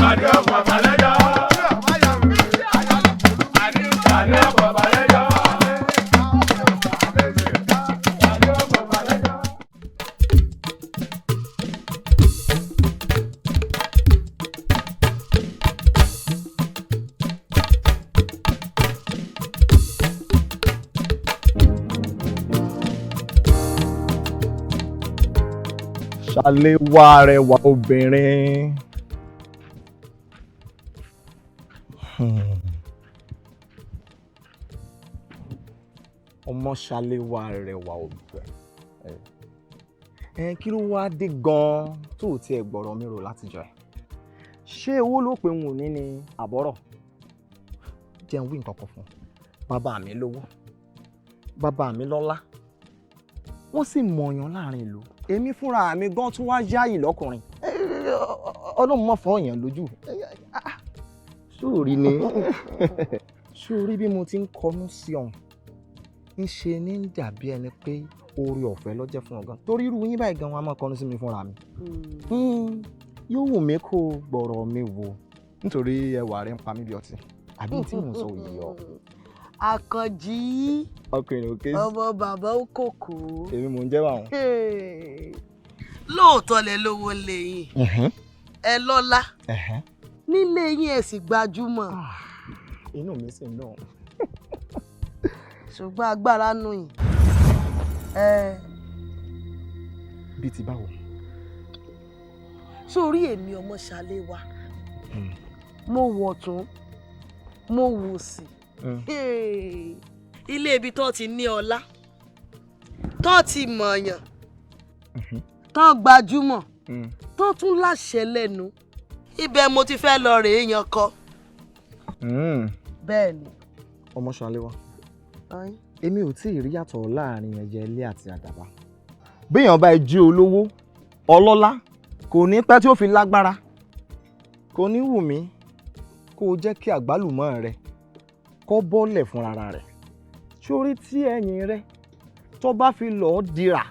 Adé ọ̀pọ̀ balẹ̀jọ́. Adé ọ̀pọ̀ balẹ̀jọ́. Ṣàléwá rẹwà obìnrin. Ọmọ Ṣàléwá rẹwà obìnrin. Kí ló wá dé gan-an tó tiẹ̀ gbọ́rọ̀ mi rò látijọ́ ẹ̀? Ṣé owó ló pe òun ní ni àbọ̀rọ̀? Jẹun wí nǹkan kan fún un. Bàbá mi lówó. Bàbá mi lọ́lá. Wọ́n sì mọ̀yàn láàrin ìlú. Èmi fúnra mi gan tún wá yáyì lọ́kùnrin. Ọlọ́run mọ̀ fọ́ èèyàn lójú. Sóòrí ni. Sóòrí bí mo ti ń kọnú sí ọ̀hún. Ńṣe ní ń dàbí ẹni pé oore ọ̀fẹ́ ló jẹ́ fún ọ gan. Torí irú yín báyìí gan wọn á máa kọnú sí mi fúnra mi. Yóò wù mí kó gbọ̀rọ̀ mi wò nítorí ẹwà rẹ̀ ń pa mí bí ọtí. Àbí tí mò ń sọ òye ọ. Àkànjí ọkùnrin òkè ọmọ bàbá òkòkò. èmi mò ń jẹ́ báwọn. lóòótọ́ lẹ lówó lẹ́yìn ẹ lọ́lá nílé yín ẹ sì gbajúmọ̀. Inú mi sì ń dùn. ṣùgbọ́n agbára nù yín. Bí ti báwo? Sórí èmi ọmọ Ṣaléwá mo wọ̀ tún mo wò sí ilé ibi tó ti ní ọlá tó ti mọ̀ọ̀yàn tó gbajúmọ̀ tó tún láṣẹ lẹ́nu ibẹ̀ mo ti fẹ́ lọ rèé yan kọ. Bẹ́ẹ̀ ni. Ọmọ Ṣaléwá, èmi ò tí ì rí yàtọ̀ láàrin ẹyẹ ilé àti àdàbà. Béèyàn bá jí olówó ọlọ́lá kò ní pẹ́ tí ó fi lágbára. Kò ní wù mí kó o jẹ́ kí àgbálùmọ́ rẹ kó bọ́lẹ̀ fúnra rẹ̀. Sórí tí ẹ̀yìn rẹ tó bá fi lọ́ọ́ dira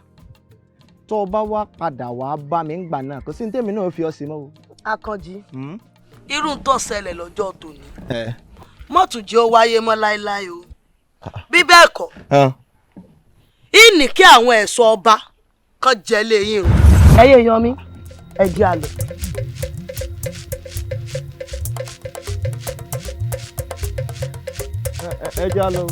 tó bá wá padà wá bá mi ń gbà náà kò sí ní tèmi náà fi ọ sí mọ́ o. Akànjí irú ń tó ṣẹlẹ̀ lọ́jọ́ tòní mọ́tò jẹ́ ó wáyé mọ́ láéláé o bí bẹ́ẹ̀ kọ́ ìní kí àwọn ẹ̀ṣọ́ ọba kan jẹ́ léyìn o. ẹyẹ yan mi ẹ jẹ́ àlọ́. ẹ jẹ́ àlọ́.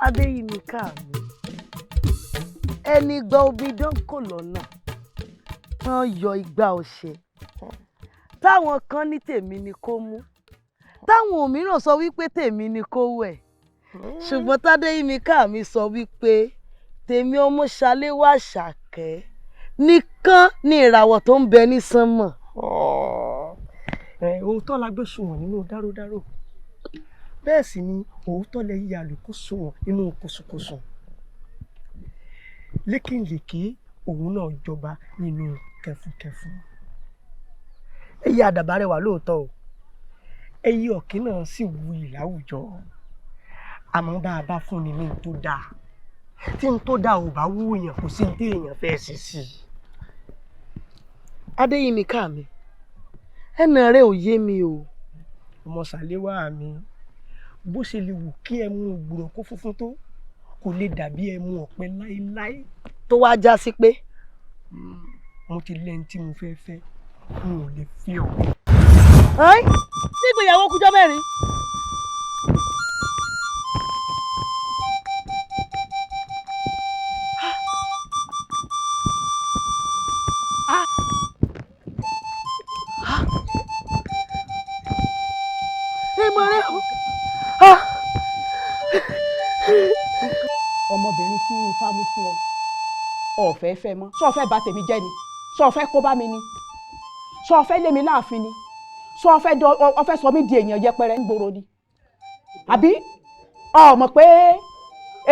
Adéyìmíkà mi ẹni gba obidán kò lọ́nà tán yọ igba ọ̀sẹ̀ táwọn kan ní tèmi ni kó mú táwọn òmíràn sọ wípé tèmi ni kó wẹ̀ ṣùgbọ́n tádéyìmíkà mi sọ wípé tèmi ọmọ Ṣaléwá Àṣàkẹ́ nìkan ni ìràwọ̀ tó ń bẹ ní sánmọ̀. òótọ́ la gbé sùnwọ̀n nínú dáròdárò bẹ́ẹ̀ sì ni òótọ́ lẹ yí àlùkò sùnwọ̀n nínú kòsùkòsùn lékèlékè òun náà jọba nínú kẹfùkẹfù. ẹyẹ àdàbà rẹwà lóòótọ́ o ẹyẹ ọ̀kín náà sì wuyì láwùjọ àmọ́ bá a bá fúnni ní n tó dáa tí n tó dáa ò bá wúyàn kò sí ní tí èèyàn fẹ́ ṣe sí i. Adéyìmíkà mi ẹnà rẹ ò yé mi o. ọmọ Ṣaléwá mi bó ṣe lè wù kí ẹmu ògbùrọ̀ kó funfun tó kò lè dàbí ẹmu ọ̀pẹ láéláé. tó wá já sí pé mo ti lẹ́ni tí mo fẹ́ fẹ́ n ò lè fi ọ̀. nígbèyàwó kújọ́ mẹ́rin. ọmọbìnrin tí ifá mú fún ọ ọ̀fẹ́ fẹ́ mọ́ sọ fẹ́ bà tèmi jẹ́ ni sọ fẹ́ kó bá mi ni sọ fẹ́ lé mi láàfin ni sọ fẹ́ sọ mí di èèyàn yẹpẹrẹ nígboro ni àbí ọmọ pé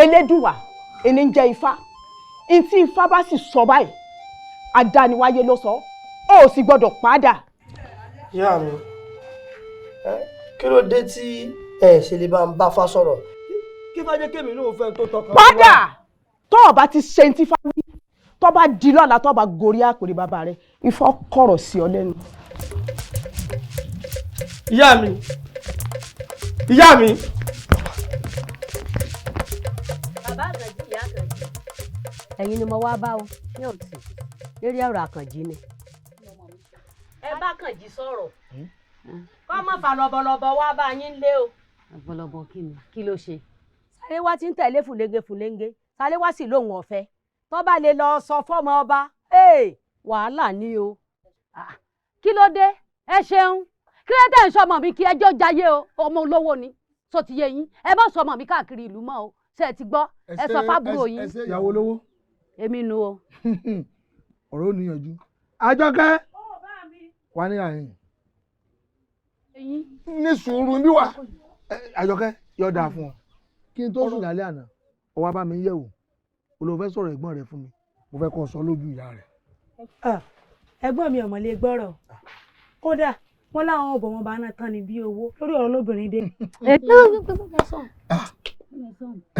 elédùwà ẹni ń jẹ ifá ntí ifá bá sì sọ báyìí adániwáyé ló sọ ó sì gbọ́dọ̀ padà. ìyá mi kí ló dé tí ẹ ṣe lè bá ń bá fá sọ̀rọ̀ kí fàjẹ́ kémi náà fẹ́ tó tọkàn. padà tó o bá ti ṣe ntí fá wí tó bá di lọ́la tó bá gorí àpèrè bàbá rẹ ifá kọ̀rọ̀ sí ọ lẹ́nu. ìyá mi ìyá mi. bàbá Àkànjí ìyá Àkànjí ẹ̀yin ni mo wá bá o ní òtí lórí ọ̀rọ̀ Àkànjí ni. ẹ bá Àkànjí sọ̀rọ̀ kọ́ mọ́ fà lọ́bọ̀lọ́bọ̀ wá bá yín lé o. lọ́bọ̀lọ́bọ̀ kí ni kí ló ṣe. Ṣaléwá ti ń tẹ̀lé fúlẹ́ńgé Ṣaléwá sì lóun ọ̀fẹ́ tó bá lè lọ sọ fọ́mọ ọba wàhálà ni o. kí ló dé ẹ ṣeun kí ló dé ń sọmọ mi kí ẹjọ́ jayé o ọmọ olówó ni tó ti yé yín ẹ bá sọmọ mi káàkiri ìlú mọ́ o ṣe ti gbọ́ ẹ sọ fábúrò yín. ìyàwó olówó. èmi nu o. ọ̀rọ̀ ò níyànjú. Àjọkẹ́ wà ní àyìn. ní sùúrù bí wà. Àjọkẹ́ yóò dáa fún ọ kí n tó sùn lálẹ́ àná ó wá bá mi yẹ̀wò olóò fẹ́ sọ̀rọ̀ ẹ̀gbọ́n rẹ fún mi mo fẹ́ kọ́ ọ sọ lójú ìyá rẹ̀. ẹ̀gbọ́n mi ọ̀mọ̀lé gbọ́rọ̀ kódà wọ́n láwọn ọ̀bọ̀ wọn bá náà tán ni bí owó lórí ọ̀rọ̀ lóbìnrin dé.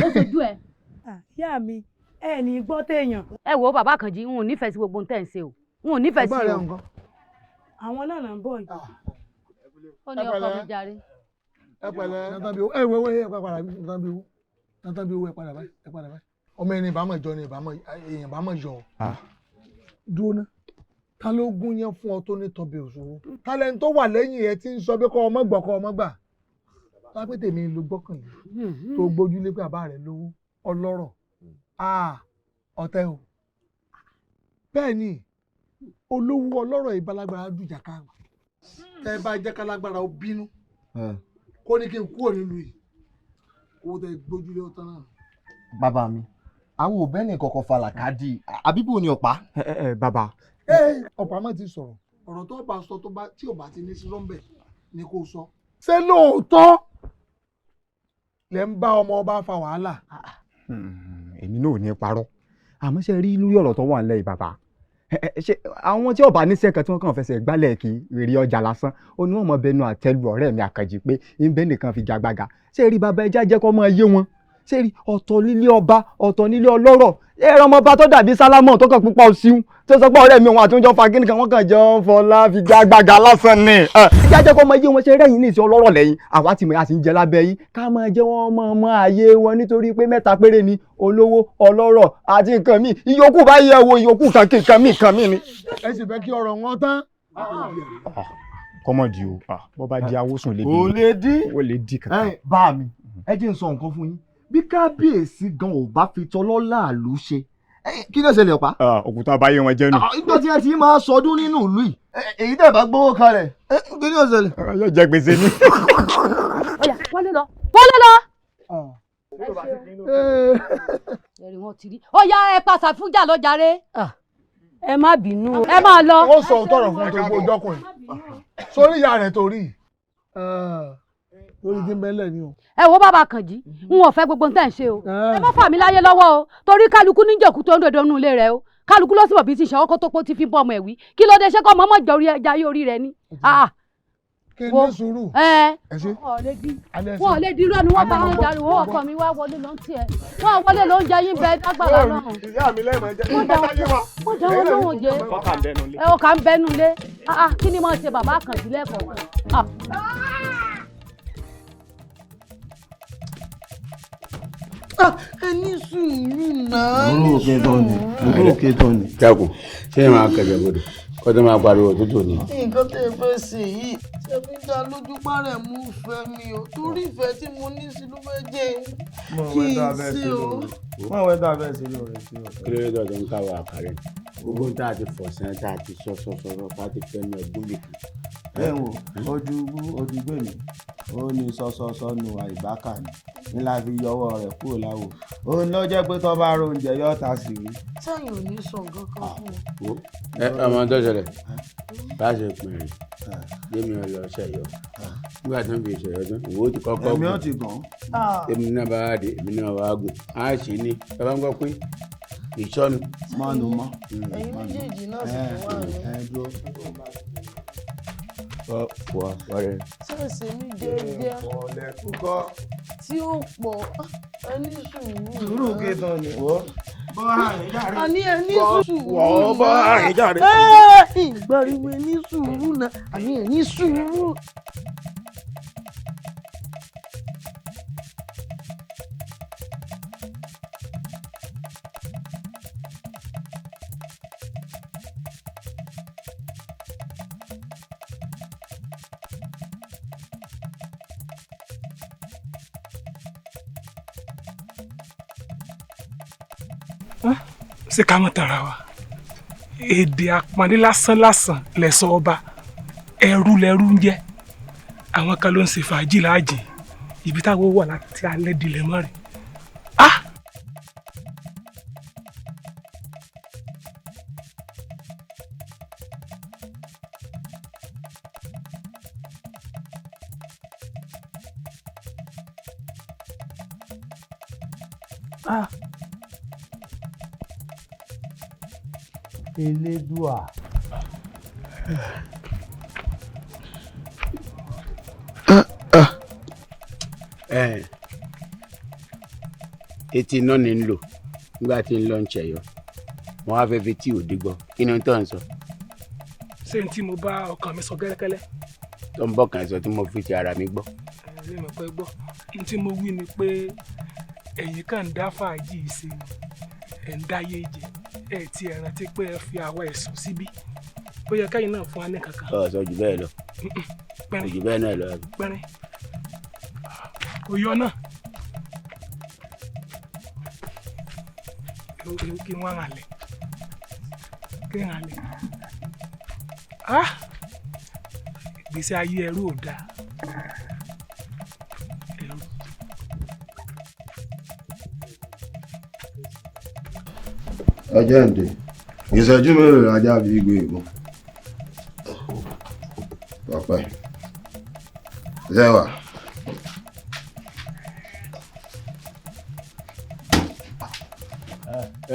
ó sojú ẹ. ìyá mi ẹ ní gbọ́ téèyàn. ẹ wo bàbá Àkànjí n ò nífẹ̀ẹ́ sí gbogbo ohun tẹ́ ń ṣe o n ò nífẹ̀ẹ́ sí o. àwọn náà ń bọ̀ yìí. ó ní ọkọ mi jàre. ẹ pẹ̀lẹ́ nàtàn bí owó ẹ wẹwẹ ẹ padà nàtàn bí owó ẹ padà báyìí ọmọ ẹni ìbámọ ìjọ ni èèyàn ìbámọ yọ dúró ná ta ló gún yẹn fún ọ tó ní tọbẹ̀ òṣòro talẹ́ni tó wà lẹ́yìn ẹ tí ń sọ pé kọ́ ọmọ gbọ́ kọ́ ọmọ gbà lápẹ́ tèmi ló gbọ́kànlé tó gbójúlé pé bàbá rẹ̀ lówó ọlọ́rọ̀ ọ̀tẹ̀ o bẹ́ẹ̀ ni olówó ọlọ́rọ̀ ìbálágbára dùjà ká ẹ bá jẹ́ kálágbára ó bínú kó ní kí n kúrò nílùú yìí owó tẹ gbójúlé ó tán náà. bàbá mi àwọn òbẹ́ ní kọ̀kọ́ falà káàdì àbíbò ni ọ̀pá. bàbá. ọ̀pá má ti sọ̀rọ̀ ọ̀rọ̀ tó bá sọ tí ò bá ti ní sí lọ́nbẹ̀ ni kò sọ. ṣé lóòótọ́ lẹ ń bá ọmọ ọba fa wàhálà. èmi náà ò ní parọ́ àmọ́ ṣe rí lórí ọ̀rọ̀ tó wà nílẹ̀ yìí bàbá ṣe àwọn tí ọba níṣẹ́ kan tí wọ́n kàn fẹsẹ̀ gbálẹ̀ kí èrè ọjà lásán ó ní wọ́n mọ bẹnu àtẹ́lu ọ̀rẹ́ mi Àkànjí pé ń bẹ́ nìkan fi jàgbága ṣe rí bàbá ẹja jẹ́ kó máa yé wọn ṣe rí ọ̀tọ̀ nílé ọba ọ̀tọ̀ nílé ọlọ́rọ̀ ẹ̀rọ ọmọọba tó dàbí sálámọ̀ tó kàn pupa òsín tó sọ pé ọ̀rẹ́ mi òun àtúnjọ fa kíni kan wọ́n kàn jọ ń fọlá fi jàgbága lásán ni ẹja jẹ́ kó máa yé wọn ṣe rẹ́yìn ní ìṣe ọlọ́rọ̀ lẹ́yìn àwa tí mo yà sí ń jẹ lábẹ́ yín ká máa jẹ́ wọ́n mọ ààyè wọn nítorí pé mẹ́ta péré ni olówó ọlọ́rọ̀ àti nǹkan míì ìyókù bá yẹ wo ìyókù kan míì ni. ẹ sì fẹ́ kí ọ̀rọ̀ wọn tán. kọ́mọ̀dì o bọ́ bá di awosùn lè di ó lè di kankan. bá mi ẹ jẹ́ n sọ nǹkan fún yín bí kábíyèsí gan ò bá fi tọ́lọ́lá àlù ṣe kí ló ṣẹlẹ̀ ọ̀pá. òkúta báyé wọn jẹ́ nù. ìgbà tí ẹ ti máa sọdún nínú ìlú yìí èyí tẹ̀ bá gbówó kalẹ̀ kí ló ṣẹlẹ̀. yóò jẹ gbèsè ni. ọ̀yà wọlé lọ. ẹ̀rì wọn ti rí ọ̀yà ẹ pàṣẹ fújà lọ jàre. ẹ má bínú ẹ máa lọ. ó sọ òótọ́ ọ̀rọ̀ fún tó gbó ọjọ́kùnrin sórí ìyá rẹ̀ torí lórí tí ń bẹ́lẹ̀ ni o. ẹ wo bàbá Àkànjí n ò fẹ́ gbogbo nǹkan ṣe o ẹ má fà mí láyé lọ́wọ́ o torí kálukú níjẹ̀kú tó ń dòdò nínú ilé rẹ o kálukú ló sì mọ̀ bí ti ṣe ọkọ tó pọ̀ ti fi bọ́ ọmọ ẹ̀ wí kí ló dé ṣé kọ́ mọ́mọ́ jọ jayé orí rẹ ni. kí ní sùúrù wọn ò lè di irú ẹni wọn bá wọn darí wọn ọkọ mi wá wọlé ló ń tiẹ̀ wọn wọlé ló ń jẹ yín bẹ lágbára lọ́rùn. ìyá mi lẹ́mọ̀ ẹ jẹ́ wọ́n jẹ́ wọn lóhùn jẹ ẹ ọkà ń bẹnu lé kí ni mo ṣe bàbá Àkànjí lẹ́kọ̀ọ́. ẹni sùúrù náà ní sùúrù. jákùn ṣé ẹ máa kẹjọ gbọdọ kó tó máa pariwo òtútù ni. nǹkan tó fẹ́ ṣe yìí ṣe fi dá lójú párẹ̀ mú fẹ́ mi o torí ìfẹ́ tí mo ní sí ló fẹ́ jẹ́ kí n sí o. wọ́n wẹ́ dábẹ́ sí lóore sí o. kí ló dé tó ń káwọ́ àkàrẹ́ gbogbo tá a ti fọ̀ sẹ́n tá a ti sọ tá a ti fẹ́ nu ẹ̀gbọ́n lè kú. ẹ wo ojú gbèmí ó ní sọsọsọ nu àìbákà ni nílá fi yọwọ́ rẹ̀ kúrò láwo òun ló jẹ́ pé tó bá ro oúnjẹ yóò ta sí i. sẹ́yìn ò ní sọ nǹkan kan fún un. ẹ ọmọ tó ṣẹlẹ̀ bá a ṣe pin rìn lémi ò lọ ṣẹyọ nígbà tó ń fi ṣẹyọ tán ìwọ ti kọ́kọ́ gùn èmi ò ti gùn. èmi náà bá wà dé èmi náà wà gùn á ṣe ní bàbá ń gbọ́ pé ìṣọ́nu. mọ́nu mọ́. ẹ̀yin méjèèjì náà sì tún wà ní. wọ́rẹ́. ṣèṣe mi jẹ́jẹ́ tí ó pọ̀ ẹni sùúrù. sùúrù kétan ni wọ́n. bọ́ àrùn járe. àní ẹni sùúrù. wọ́n bọ́ àrùn járe. ìgbàriwo ẹni sùúrù náà àní ẹni sùúrù. ṣé ká mọ̀ tara wa èdè àpọ́nlé lásán lẹ̀sọ́ ọba ẹrú lẹrú ń jẹ́ àwọn kan ló ń ṣe fàájì láàjì ibi táwọn wà láti alẹ́ dilẹ̀ mọ́ rẹ̀ Elédùà. etí iná ni ń lò nígbà tí ń lọ ń ṣẹyọ mo wá fẹ́ fi tí òde gbọ́ kí ni tó ń sọ. ṣé n tí mo bá ọkàn mi sọ gẹ́lẹ́gẹ́lẹ́. tó ń bọ̀ kàn sọ tí mo fi ti ara mi gbọ́. ẹ mọ̀ pé gbọ́ n tí mo wí ni pé ẹ̀yin kàn ń dá fàájì ṣe ẹ̀ ń dáyé jẹ ẹ ti ẹ rántí pé ẹ fi àwa ẹ̀sùn síbí ó yẹ káyìn náà fún wa ní kankan. sọ jù bẹ́ẹ̀ lọ jù bẹ́ẹ̀ náà lọ. pẹ́rín òyọ náà kí wọ́n hàn lẹ̀ kí wọ́n hàn lẹ̀ ìgbésí ayé ẹrú ò dáa ẹrú. ọjọ́ ǹdè ìṣẹ́jú mélòó ajá bí gbé ìgún pọ̀pẹ́ zẹ́wà.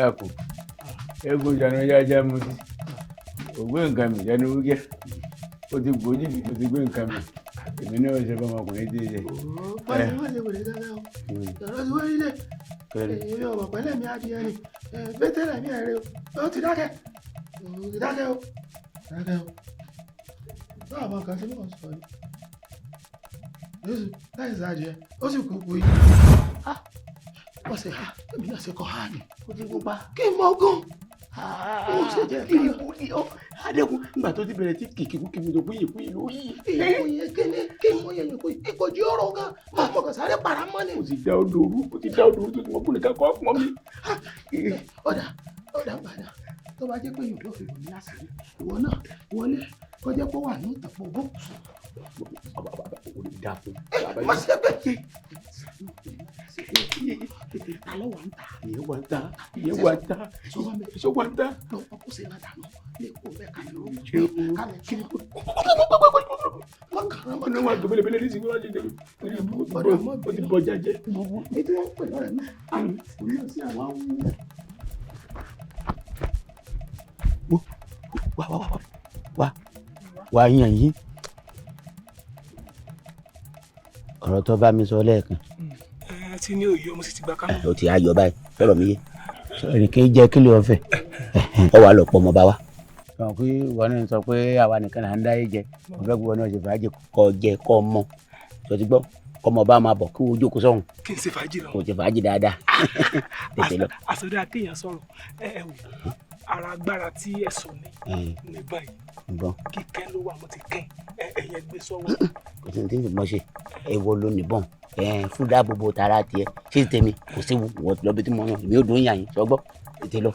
ẹ kù eégún jẹnu jẹjẹ mu ti ògbé nǹkan mi jẹnu wúkẹ́ ó ti gbòójì ó ti gbé nǹkan mi èmi náà ṣe fọmọkùnrin tí ì ṣe. wọ́n lè wòlé dáadáa o yàrá ti wáyé lẹ̀ èmi ọmọ pẹ́lẹ́ mi adìyẹ ni bẹ́tẹ̀lẹ̀ mi ẹ̀rẹ́ o ó ti dákẹ́ o ti dákẹ́ o dákẹ́ o báwo àwọn kan tí mò ń sọ ni yéésù láì sáàjẹ ó sì kúkú yìí wọ́n ṣe èmi náà ṣe kọ́ ha ni ó ti gún pa kí n mọ ogún ó ṣe jẹ́ kí n kú ní ọ adẹ́kun nígbà tó ti bẹ̀rẹ̀ tí kìkìkú tó kúyè kúyè lórí ìyẹn kéne kí n mọ yẹn kó ìkọjú ọ̀rọ̀ gan máa fọkàn sáré para mọ́ ni. ó ti dá odòrú tó ti mọ kúnlẹ̀ kankan fún mi. ọ̀dà gbàdá tó bá jẹ́ pé yóò lọ́ọ́ fi lò ní àṣírí ìwọ náà wọlé kọjá pé wà ní ìtàpọ̀ ogún. má ṣe bẹ́ẹ̀ ta ló wà ń ta. ìyẹn wà ń ta ìyẹn wà ń ta ṣó wà ń ta. ọkọ sí náà dànù lè kó bẹ́ẹ̀ ká ló ń jẹ kálẹ̀ kí wọ́n kàrà mọ́ ní wọn àgbẹ̀ bẹ́lẹ̀ ní ìsìnkú wájú ìjẹun ó ti bọ̀ jájẹ́. ètò wọn pè lọ́rẹ̀ náà àmì òun náà sí àwọn wá yàn yín ọ̀rọ̀ tó bá mi sọ lẹ́ẹ̀kan. tí ní òye ọmọ sì ti gba kámú. ó ti ayọ̀ báyìí sọ̀rọ̀ mi yé sọ̀rọ̀ kí n jẹ́ kí lè ọ̀fẹ́ ọ wà lọ́pọ̀ ọmọ bá wa. sọ pé wọn náà sọ pé àwa nìkan là ń dá yé jẹ mo fẹ́ kí wọn náà ṣe fàájì kọ́ jẹ kọ́ mọ́ sọ ti gbọ́ ọmọ bá máa bọ̀ kí wọ́n jókòó sọ̀hún. kí n ṣe fàájì lọ. kò ṣe fàájì dáadáa tètè lọ. àsọdá kéèyàn sọ̀rọ̀ ẹ wò ara agbára tí ẹ sọ ní báyìí kíkẹ́ ló wà mo ti kẹ́ ẹ̀yẹ gbé sọ́wọ́. kò sí ní tí mo ṣe èwo ló nìbọn fún dáàbòbò tara tiẹ̀ ṣé tèmi kò sí wọ lọ́bí tí mo yàn èmi ò dùn yàn yín sọgbọ́ tètè lọ.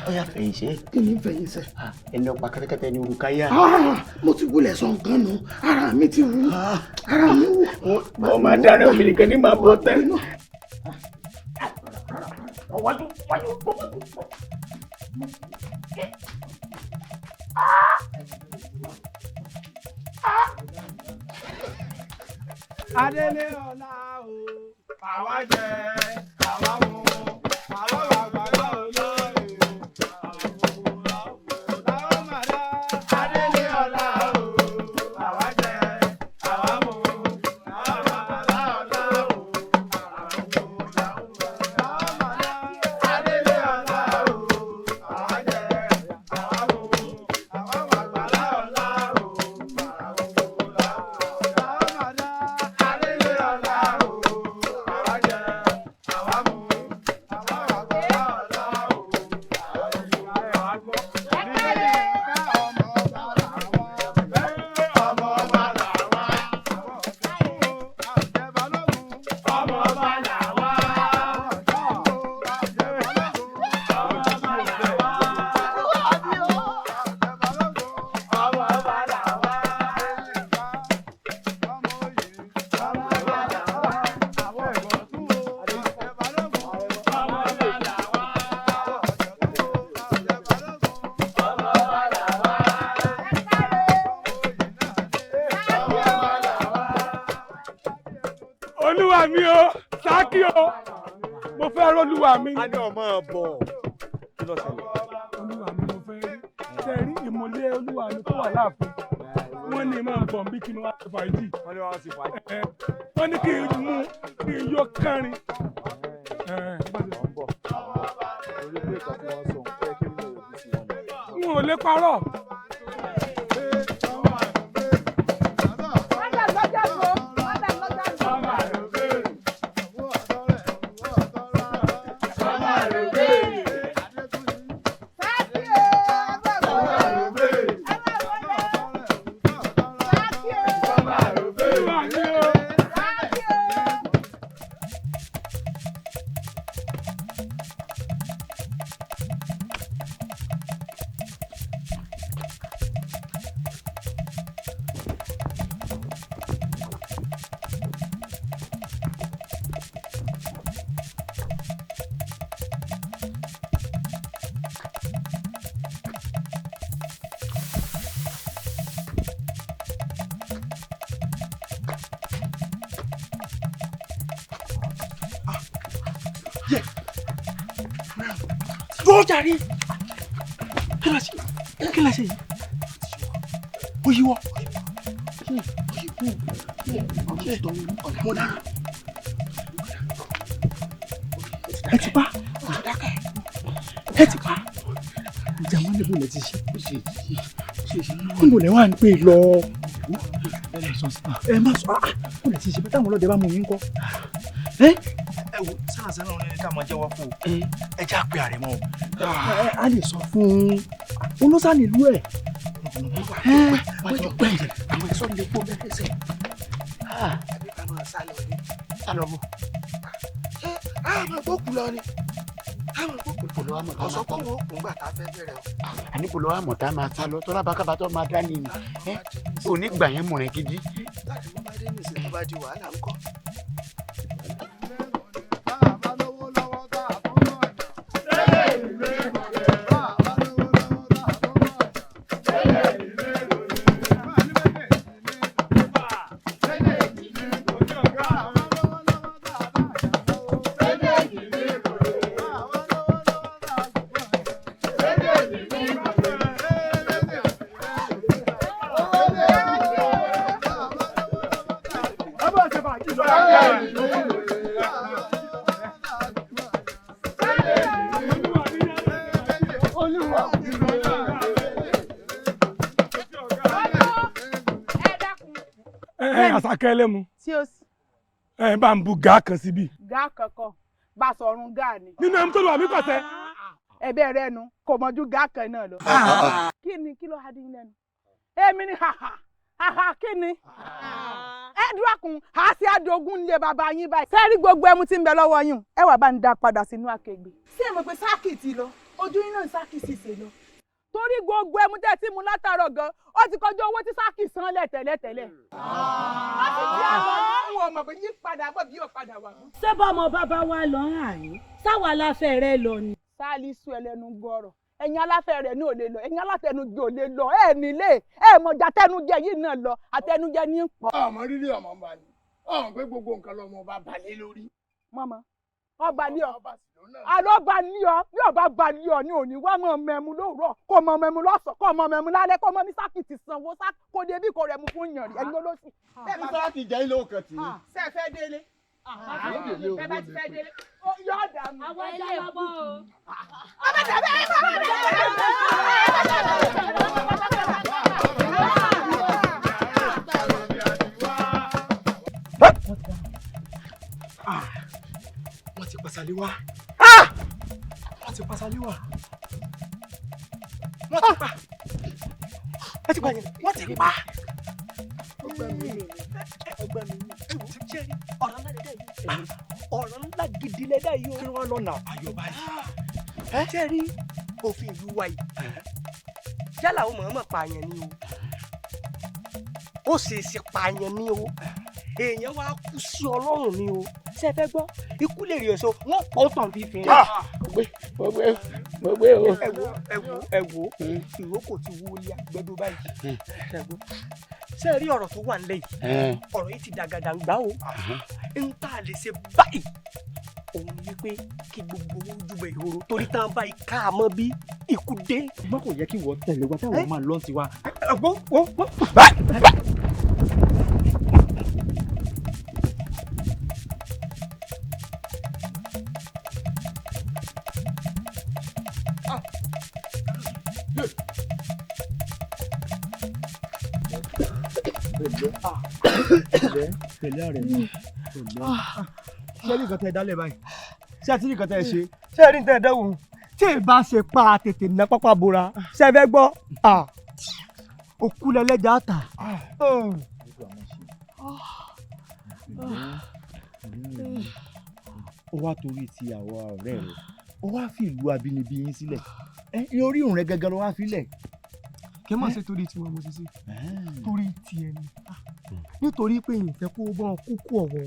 Ọya fẹ̀yìn ṣe. Kí ni fẹ̀yìn ṣe? Ẹni ọ̀pá kẹ́tẹ́kẹ́tẹ́ ni orúkọ yá. Mo ti wulẹ̀ sọ nǹkan nù, ara mi ti wú, ara mi wú. Ọmọ adarí omi nìkan ní máa bọ̀ tẹ́. Adélé ọ̀la o, àwa jẹ, àwa mu, àwa wà gbàgbọ́ olóore o, àwa máa dá. Adélé ọ̀la o, àwa jẹ, àwa mu, àwa wà gbàgbọ́ ọ̀la o, àwa máa dá. Adélé ọ̀la o, àwa jẹ, àwa mu, àwa wà gbàgbọ́ ọ̀la o, olúwa mi o sáàkì o mo fẹ́ rọ́lúwa mi. a ní ọmọ bọ̀ kí ló ṣẹlẹ̀. olúwa mi mo lé olúwa mi tó wà láàfin wọ́n ní máa ń bọ̀ bí kí n wá ṣe fàájì wọ́n ní kí n mú kí n yọ kárin. n ò lè parọ́. Dúró jàre. Kí la ṣe yìí? Ó yíwọ́. Mo dára. Ẹ ti pa. Ẹ ti pa. Ìjà wọn níbo lẹ ti ṣe. Níbo lẹ wà ń pè lọ? Ẹ má sọ. Ó lè ti ṣe pé táwọn ọlọ́dẹ bá mú yín kọ́. Ẹ wo sáàsì náà ní ká máa jẹ́wọ́ fún o. Ẹ já pé àrẹ mọ́ o. A lè sọ fún olóṣà nílùú ẹ̀. Wájú pẹ́ẹ́lẹ̀ àwọn ẹ̀ṣọ́ lè kó bẹ́ẹ̀ sẹ́. Àbí ká máa sá lọ ní sálọ́bù. A máa gbókùn lọ ni. A máa gbókùn lọ àmọ̀ tá a máa sá lọ. Ọ̀sọ́ kò gbà tá a fẹ́ bẹ̀rẹ̀ o. Àní kò lọ àmọ̀ tá a máa sá lọ tọ́lá bákàbá tó máa dá nìyí. Ò ní gbà yẹn mọ̀rẹ́ gidi. Láti mú bá dé nìsín tó bá di wàhálà ńkọ́. Àṣàkẹ́ ẹlẹ́mu. Tí ó sì. Ẹ bá ń bu gàá kan síbí. Gàá kankan bá sọ̀rùn gàá ni. Nínú ẹmu tó lù wà mí kọ̀sẹ̀. Ẹ̀bẹ̀ rẹ nu kò mọ̀jú gàá kan náà lọ. Kí ló hadí lẹ́nu? Èmi ni kí ni? Ẹ dúró kun a sì àdógún nílé bàbá yín báyìí. Sẹ́ẹ̀rí gbogbo ẹmu tí ń bẹ lọ́wọ́ yín ẹ wá bá ń dá padà sínú àkègbè. Ṣé ẹ mọ̀ pé sáàkì ti lọ? Ojú yín náà sáàkì sì ṣe lọ. Torí gbogbo ẹmu tẹ́ tí mu látàárọ̀ gan ó ti kọjá owó tí sáàkì san lẹ̀ tẹ́lẹ̀tẹ́lẹ̀. Ó ti di àwọn ohun ọmọ pé yí padà bọ̀ bí yóò padà wà. Ṣé bọ́mọ bàbá wa lọ àyín sáwọn aláfẹ́ rẹ lọ ni. Sálísù ẹlẹ́nu gbọ́rọ̀ ẹ̀yin aláfẹ́ rẹ̀ ní ò lè lọ ẹ̀yin alátẹnujẹ ò lè lọ ẹ̀ nílé mọ̀jà tẹnujẹ yìí náà lọ àtẹnujẹ ní pọ̀. ọmọ rírì ọmọ bá ní ọmọ pé gbogbo nǹkan lọmọ bá balẹ̀ lórí. mọ́mọ́ ọba ní ọ àlọ́ba ní ọ bí ọba bá ní ọ ní òní wá mọ̀ mẹ́mu lóòrọ̀ kò mọ̀ mẹ́mu lọ́sàn kò mọ̀ mẹ́mu lálẹ́ kò mọ̀ ní sákìtì sanwó kò dé bí kò rẹ̀ mu fún yànrí ẹ̀yin olóṣù. bẹ́ẹ̀ bá sáà ti jẹ́ ilé òkè tì í. ṣé ẹ fẹ́ délé bẹ́ẹ̀ bá ti fẹ́ délé yóò dààmú. àwọn ilé ẹ̀kọ́ o. Wọ́n ti pàṣálí wá. Wọ́n ti pàṣálí wá. Wọ́n ti pa. Wọ́n ti pa yẹn. Wọ́n ti pa. Ọgbẹ́ mi ni. Ewu ti jẹ́ ọ̀rọ̀ ńlá lẹ́dá yìí. Ọ̀rọ̀ ńlá gidi lẹ́dá yìí o. Kí wọ́n lọ́nà àbáyọ báyìí. Ṣé rí òfin ìlú wa yìí? Yálà ó mọ̀ọ́mọ̀ pààyàn ni o. Ó ṣèèṣì pààyàn ni o. Èèyàn wá kú sí Ọlọ́run ni o. Ṣé ẹ fẹ́ gbọ́? Ikú lè rí èso, wọ́n pọ̀ tàn fífi. Mo gbé o. Ẹ wo ìrókò ti wú ilé àgbẹ̀dọ̀ báyìí. Ṣé ẹ rí ọ̀rọ̀ tó wà nílẹ̀ yìí? Ọ̀rọ̀ yìí ti dàgàdà ń gbá o. N ta lè ṣe báyìí. òun ni wípé kí gbogbo owó júbẹ ìhòòrò torí tá à ń bá ìka àmọ́ bí ikú dé. ṣùgbọ́n kò yẹ kí wọ́n tẹ̀lé wa táwọn máa lọ́n tiwa. pẹ̀lẹ́ rẹ̀ pẹ̀lẹ́. ṣé ní nǹkan tẹ́ ẹ dálẹ̀ báyìí ṣé àti ní nǹkan tẹ́ ẹ ṣe ṣé ẹ ní nǹkan tẹ́ ẹ dẹ́wò tí ì bá ṣe pa tètè ná pápá bora ṣé ẹ fẹ́ gbọ́ òkú lẹ́lẹ́jà tà. ó wá torí ti àwa ọ̀rẹ́ rẹ̀ ó wá fi ìlú abínibí yín sílẹ̀ orí òun rẹ̀ gẹ́gẹ́ ló wá filẹ̀. kí ẹ má ṣe torí tiwọn mo ṣe ṣe torí tiẹ̀ ni nítorí pé ìfẹ́ kó bọ́ kúkú ọ̀wọ́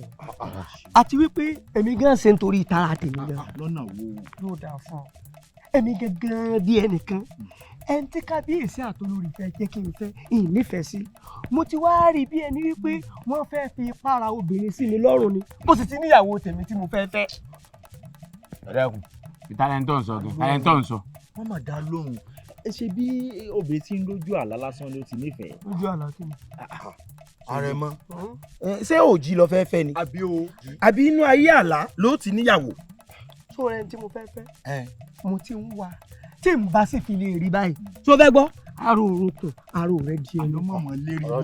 àti wípé èmi gan ṣe nítorí ìtara tèmi gan. lọ́nà wo. yóò dáa fún ọ èmi gangan bí ẹnìkan ẹni tí kábíyèsí àtolórí fẹ́ jẹ́ kí n fẹ́ ìnífẹ̀ẹ́ sí mo ti wá rí bí ẹni wípé wọ́n fẹ́ fi para obìnrin sí mi lọ́rùn ni mo sì ti níyàwó tèmi tí mo fẹ́ fẹ́. ẹ̀rẹ́kùn ìtàlẹ́ńtọ̀ ń sọ gan ìtàlẹ́ńtọ̀ ń sọ. wọ́n mà dá lóhùn ẹ ṣe bí obìnrin tí ń lójú àlá lásán ló ti nífẹ̀ẹ́. lójú àlá kí ni. àrẹ̀mọ ṣé òjì lọ fẹ́ fẹ́ ni. àbí inú ayé àlá ló ti níyàwó. tó rẹ tí mo fẹ́ fẹ́ mo ti ń wá tí n bá sì fi lè rí báyìí tó fẹ́ gbọ́ aró orúnkún aró rẹ di ẹni. àní ọmọ mọ̀ ń lérí mọ́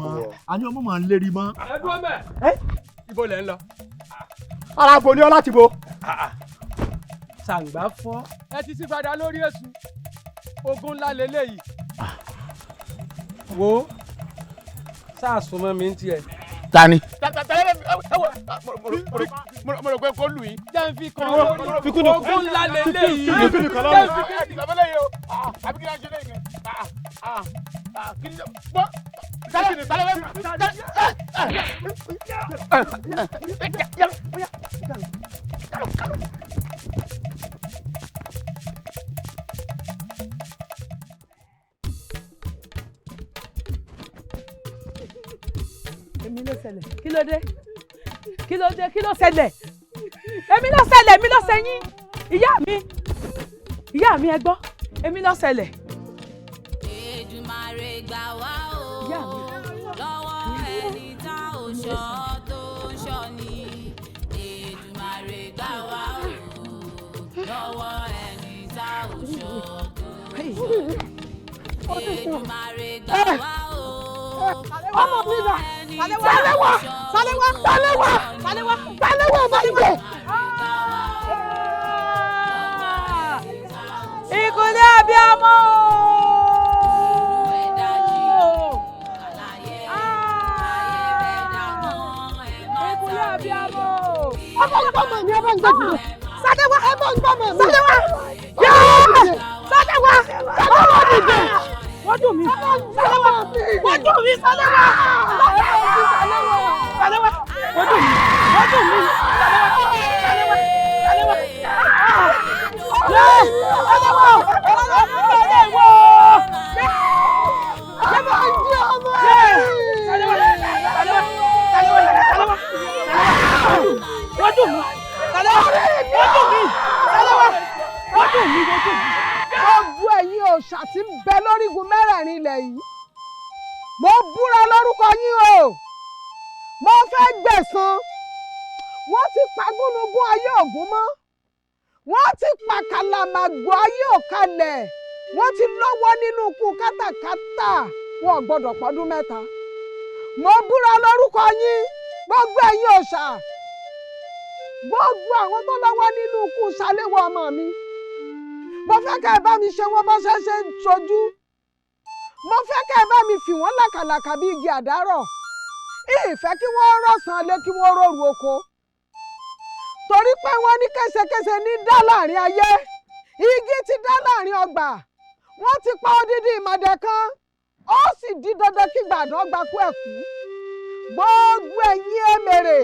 àní ọmọ mọ̀ ń lérí mọ́. ẹ dúró mẹ́ ibo lẹ́ ń lọ. ara bo ni ọ láti bo. ṣàǹgbá fọ́ ẹ ti sí padà lórí èṣù ogun ńlá lélẹ́yìí wo sáàsùnmọ́ mi ń tiẹ̀. Tani. mo rò pé kó lù yín. jẹ́ n fi kan ogun ńlá lélẹ́yìí. jẹ́ n fi kan lọ́wọ́. àbí kí n ṣe lẹ́yìn kí ni bọ́ sálẹ̀ sálẹ̀ èmi ló ṣẹlẹ̀ kí ló dé kí ló dé kí ló ṣẹlẹ̀ èmi ló ṣẹlẹ̀ èmi ló ṣẹyìn ìyá mi ẹ gbọ́ èmi ló ṣẹlẹ̀. Èdùmàrè gbà wá o lọ́wọ́ ẹni tá ò ṣọ́ tó ń ṣọ́ ni Èdùmàrè gbà wá o lọ́wọ́ ẹni tá ò ṣọ́ tó ń ṣọ́ ni Èdùmàrè gbà wá o. ọmọ mi nà Sálẹ́wà máa ń jẹ. ìkúlẹ̀ abiyamọ. ìkúlẹ̀ abiyamọ. ọmọ ń gbọ́mọ̀ mi ọmọ ń gbọ́mọ̀ mi. Sálẹ́wà ẹ bọ́ ń gbọ́mọ̀ mi. Sálẹ́wà ọmọ mi jẹ. wọ́n dùn mí. Sálẹ́wà wọ́n dùn mí Sálẹ́wà. Sálẹ́wà wọ́n dùn mí. wọ́n dùn mí. Gbogbo ẹ̀yin òòṣà tí ń bẹ lórígun mẹ́rẹ̀ẹ̀rin ilẹ̀ yìí mo búra lórúkọ yín o mo fẹ́ gbẹ̀san wọ́n ti pa gúnugún ayé ògún mọ́ wọ́n ti pa kàlàmàgbò ayé òkalẹ̀ wọ́n ti lọ́wọ́ nínú ikú kátàkátà wọn ò gbọ́dọ̀ pọ́dún mẹ́ta mo búra lórúkọ yín gbogbo ẹ̀yin òòṣà gbogbo àwọn tó lọ́wọ́ nínú ikú Ṣaléwọ̀ ọmọ mi mo fẹ́ kẹ́ ẹ bá mi ṣe wọ́n bó ṣe ṣe ń ṣojú mo fẹ́ kẹ́ ẹ bá mi fì wọ́n làkàlàkà bí igi àdárọ̀ ìfẹ́ kí wọ́n rọ̀sán lé kí wọ́n rọrù oko torí pé wọ́n ní kẹ́sẹ̀kẹ́sẹ̀ ní dá láàrin ayé igi ti dá láàrin ọgbà wọ́n ti pa odidi ìmọ̀dẹ kan ó sì di dandan kí gbàdán gba kú ẹ̀kú gbogbo ẹ̀yin èmèrè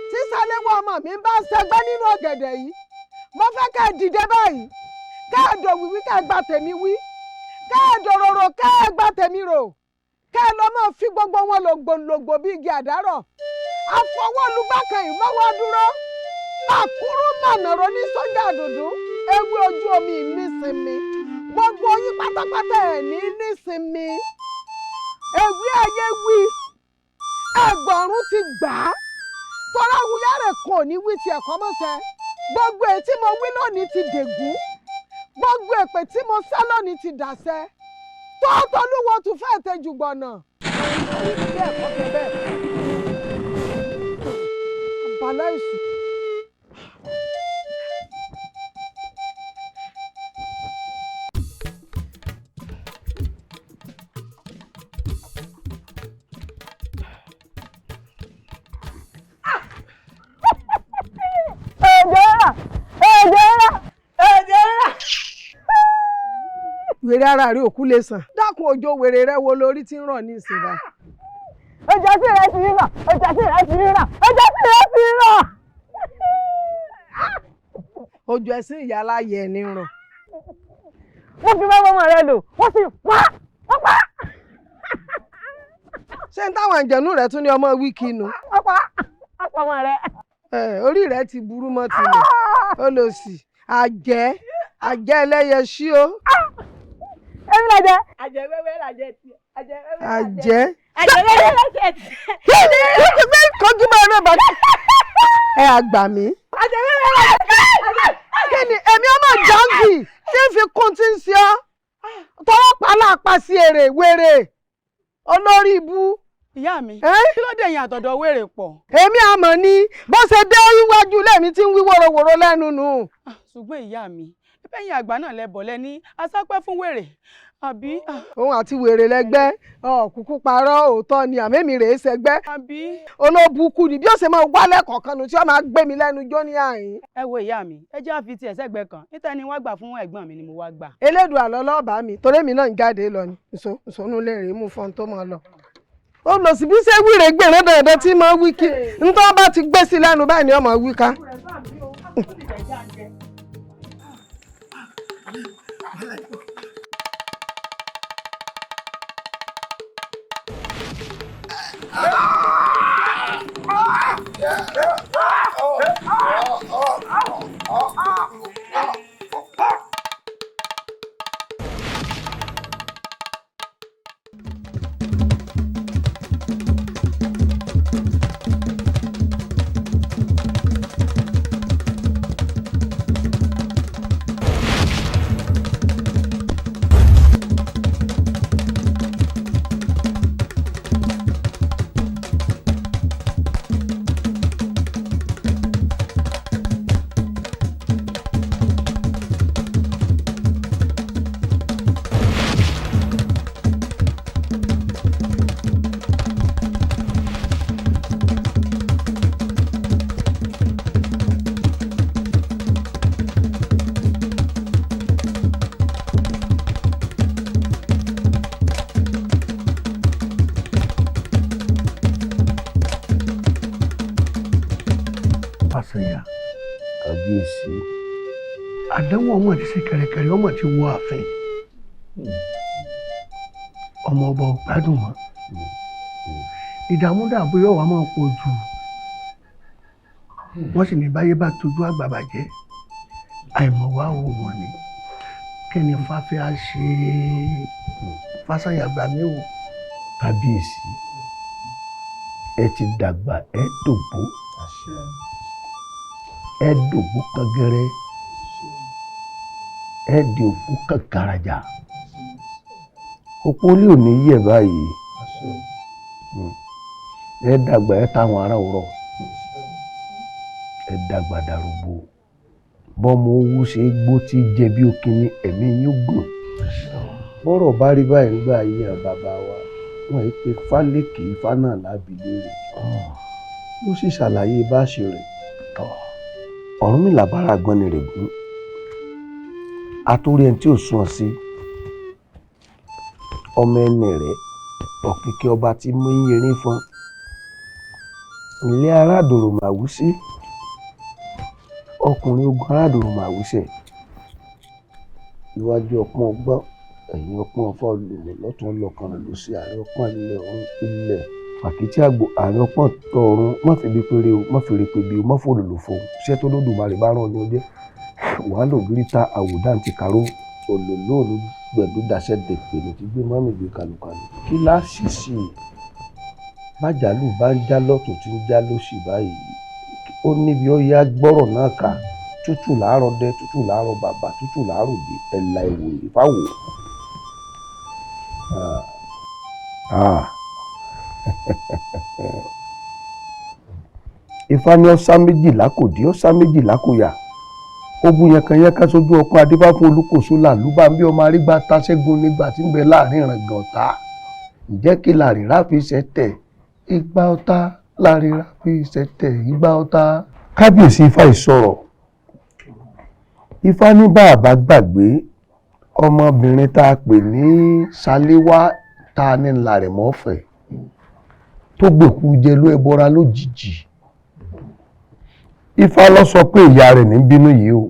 tí Ṣaléwọ̀ ọmọ mi bá ṣẹgbẹ́ nínú ọ̀gẹ̀dẹ̀ yìí mo fẹ́ kẹ́ ẹ dìde báyìí kẹ́ ẹ dòwìwí kẹ́ ẹ gba tèmi wí kẹ́ ẹ dòròrò kẹ́ ẹ gba tèmi rò kẹ́ ẹ lọ́ mọ́ fi gbogbo wọn lògbòlògbò bí igi àdárọ̀ àfọwọ́lùgbàkàn ìmọ̀wọ́ dúró àkúrú mànàró ní sọ́jà dúdú ewé ojú omi nísinmi gbogbo yín pátápátá ẹ̀ ní nísinmi ewé ayé wí ẹgbọ̀rún ti gbà á tọ́lá wuyárẹ̀ kò ní wí ti ẹ̀kọ́ mọ́sẹ̀ gbogbo èyí tí mo wí lónìí ti dègún gbogbo èpè tí mo sẹ́ lónìí ti dàṣẹ tọ́tọ́lúwo tún fẹ́ẹ́ tẹ́jú gbọ̀nà bẹ́ẹ̀ kọ́ bẹ́ẹ̀ àbálá ìsù. wèrè ara rí òkú lè sàn dákun òjò wèrè rẹ wo lórí tí ń ràn ní ìsìnbà. ọjà tí rẹ ti rírà ọjà tí rẹ ti rírà ọjà tí rẹ ti rírà. ojú ẹsìn ìyá aláyẹ ẹni ràn. wọ́n fi báwọn ọmọ rẹ lò wọ́n sì pa wọ́n pa. ṣé n táwọn àjẹnú rẹ tún ní ọmọ wíkì nù. ọ̀pá ọmọ rẹ. orí rẹ ti burú mọ́ tilẹ̀ ó lọ sí àjẹ́ ẹlẹ́yẹ sí o. èmi là jẹ. àjẹ́ wẹ́wẹ́ là jẹ tiẹ̀. àjẹ́ wẹ́wẹ́ là jẹ tiẹ̀. kí ni ó ti gbé kojú mọ́ ẹ̀rọ ìbàdàn. ẹ àgbà mi. àjẹ́ wẹ́wẹ́ là jẹ tiẹ̀. kí ni èmi ọmọ jọ́ǹgì tí ń fi kún tí ń ṣe ọ́ tọwọ́ pàlàpà sí èrè wèrè olórí ibú. ìyá mi kí ló dé yín àtọ̀dọ̀ wèrè pọ̀. èmi àmọ́ ni bó ṣe dé iwájú lẹ́mi tí ń wí wòròwòrò lẹ́nu nù. ṣùgbọ́n ìyá mi bẹ́yìn àgbà náà lẹ bọ̀ lẹ́ni asápẹ́ fún wèrè àbí. òun àti wèrè lẹgbẹ́ kúkú parọ́ òótọ́ ni àmẹ́mi rèé ṣẹgbẹ́. àbí. olóbùkún ni bí ó ṣe máa wálẹ̀ kọ̀ọ̀kan nu tí ó máa gbé mi lẹ́nu jó ní àyín. ẹ wo ìyá mi ẹ jẹ́ àfi tiẹ̀ sẹ́gbẹ́ kan níta ni wọ́n gbà fún ẹ̀gbọ́n mi ni mo wá gbà. elédùn àlọ́ lọ́ọ̀bá mi torí mi náà ń jáde lọ ni ìsọnù lè rèé mú fọ́n tó máa lọ. ó lọ sí bí ṣé wíre gbèrè dandan tí máa wí kí ntọ́ bá ti gbé sí lẹ́nu báyìí ni ó máa wí ká. Kábíyèsí àdánwò ọmọ ti ṣe kẹrẹkẹrẹ ọmọ ti wọ ààfin ọmọ ọba ò gbádùn mọ́ ìdààmú dàbò yóò wá máa pọ̀ jù wọ́n sì ní báyé bá tójú àgbà bàjẹ́ àìmọ̀ wá ò wọ̀n ni kí ni fáfẹ́ á ṣe fásayàgbà mi wò. Kábíyèsí ẹ ti dàgbà ẹ dògbó ẹ dògbó kan gẹrẹ ẹ di òkú kan garaja òpó ilé ò ní yẹ̀ báyìí ẹ dàgbà ẹ táwọn ará òrọ̀ ẹ dàgbà darúgbó bọ́mọ owó ṣe é gbó tí jẹ bí òkínní ẹ̀mí yín gùn bọ́rọ̀ bá rí báyìí nígbà ayé bàbá wa wọ́n yìí pé fálékè ifá náà lábì léèrè ló sì ṣàlàyé bá ṣe rẹ̀ Ọ̀rúnmìlà bára gbọ́n rẹ̀ gún àtúrí ẹni tí ò sún ọ sí ọmọ ẹni rẹ̀ ọ̀kìkí ọba tí mú irin fún ilé aládòrò màwúsí ọkùnrin ogun aládòrò màwúsẹ̀ iwájú ọpọ́n ọgbọ́n ẹ̀yìn ọpọ́n ọfọ́ lòlò lọ́tún ọlọ́kan ló sí àárẹ̀ ọpọ́n ilẹ̀ ọ̀hún ilẹ̀ àkìtì àgbò àárín ọpọ́n tọ̀ọ̀run má fi bí péré o má fi rí pé bí o má fòlòlò fo iṣẹ́ tó lódùmarè bá rán ọ ní ọjẹ́ wàá lò gíríta àwòdà ti kàró òlòlò olùgbẹ̀dú daṣẹ́ dẹ̀pẹ̀ ló ti gbé mọ́mì gbé kàlùkàlù kí láṣìṣì májàlú bá ń já lọ́tún tí ń já lósì báyìí ó níbi ó yá gbọ́rọ̀ náà kà tútù láàárọ̀ dẹ tútù láàárọ̀ bàbá tútù láàárọ̀ dé ẹ̀la ìwòye fáwọ̀. Ifá ní ọ̀sá méjìlá kò dé ọ̀sá méjìlá kò yà ogun yankanyankan sójú ọkọ adébá fún olùkóso làlúbà bí ọmọ arígbá táṣẹ́gun nígbà tí ń bẹ láàrin ìràngàn ọ̀tá ǹjẹ́ kí làrírá fi ṣẹ̀tẹ̀ igba ọ̀tá làrírá fi ṣẹ̀tẹ̀ igba ọ̀tá. Kábíyèsí Ifá ìsọ̀rọ̀ Ifá ní bàbá gbàgbé ọmọbìnrin tá a pè ní Ṣaléwá tá a ní ńlá rẹ̀ mọ́fẹ̀ tó gbèkú jẹ ló ẹbọra lójijì Ifá ló sọ pé ìyá rẹ̀ ní bínú yìí o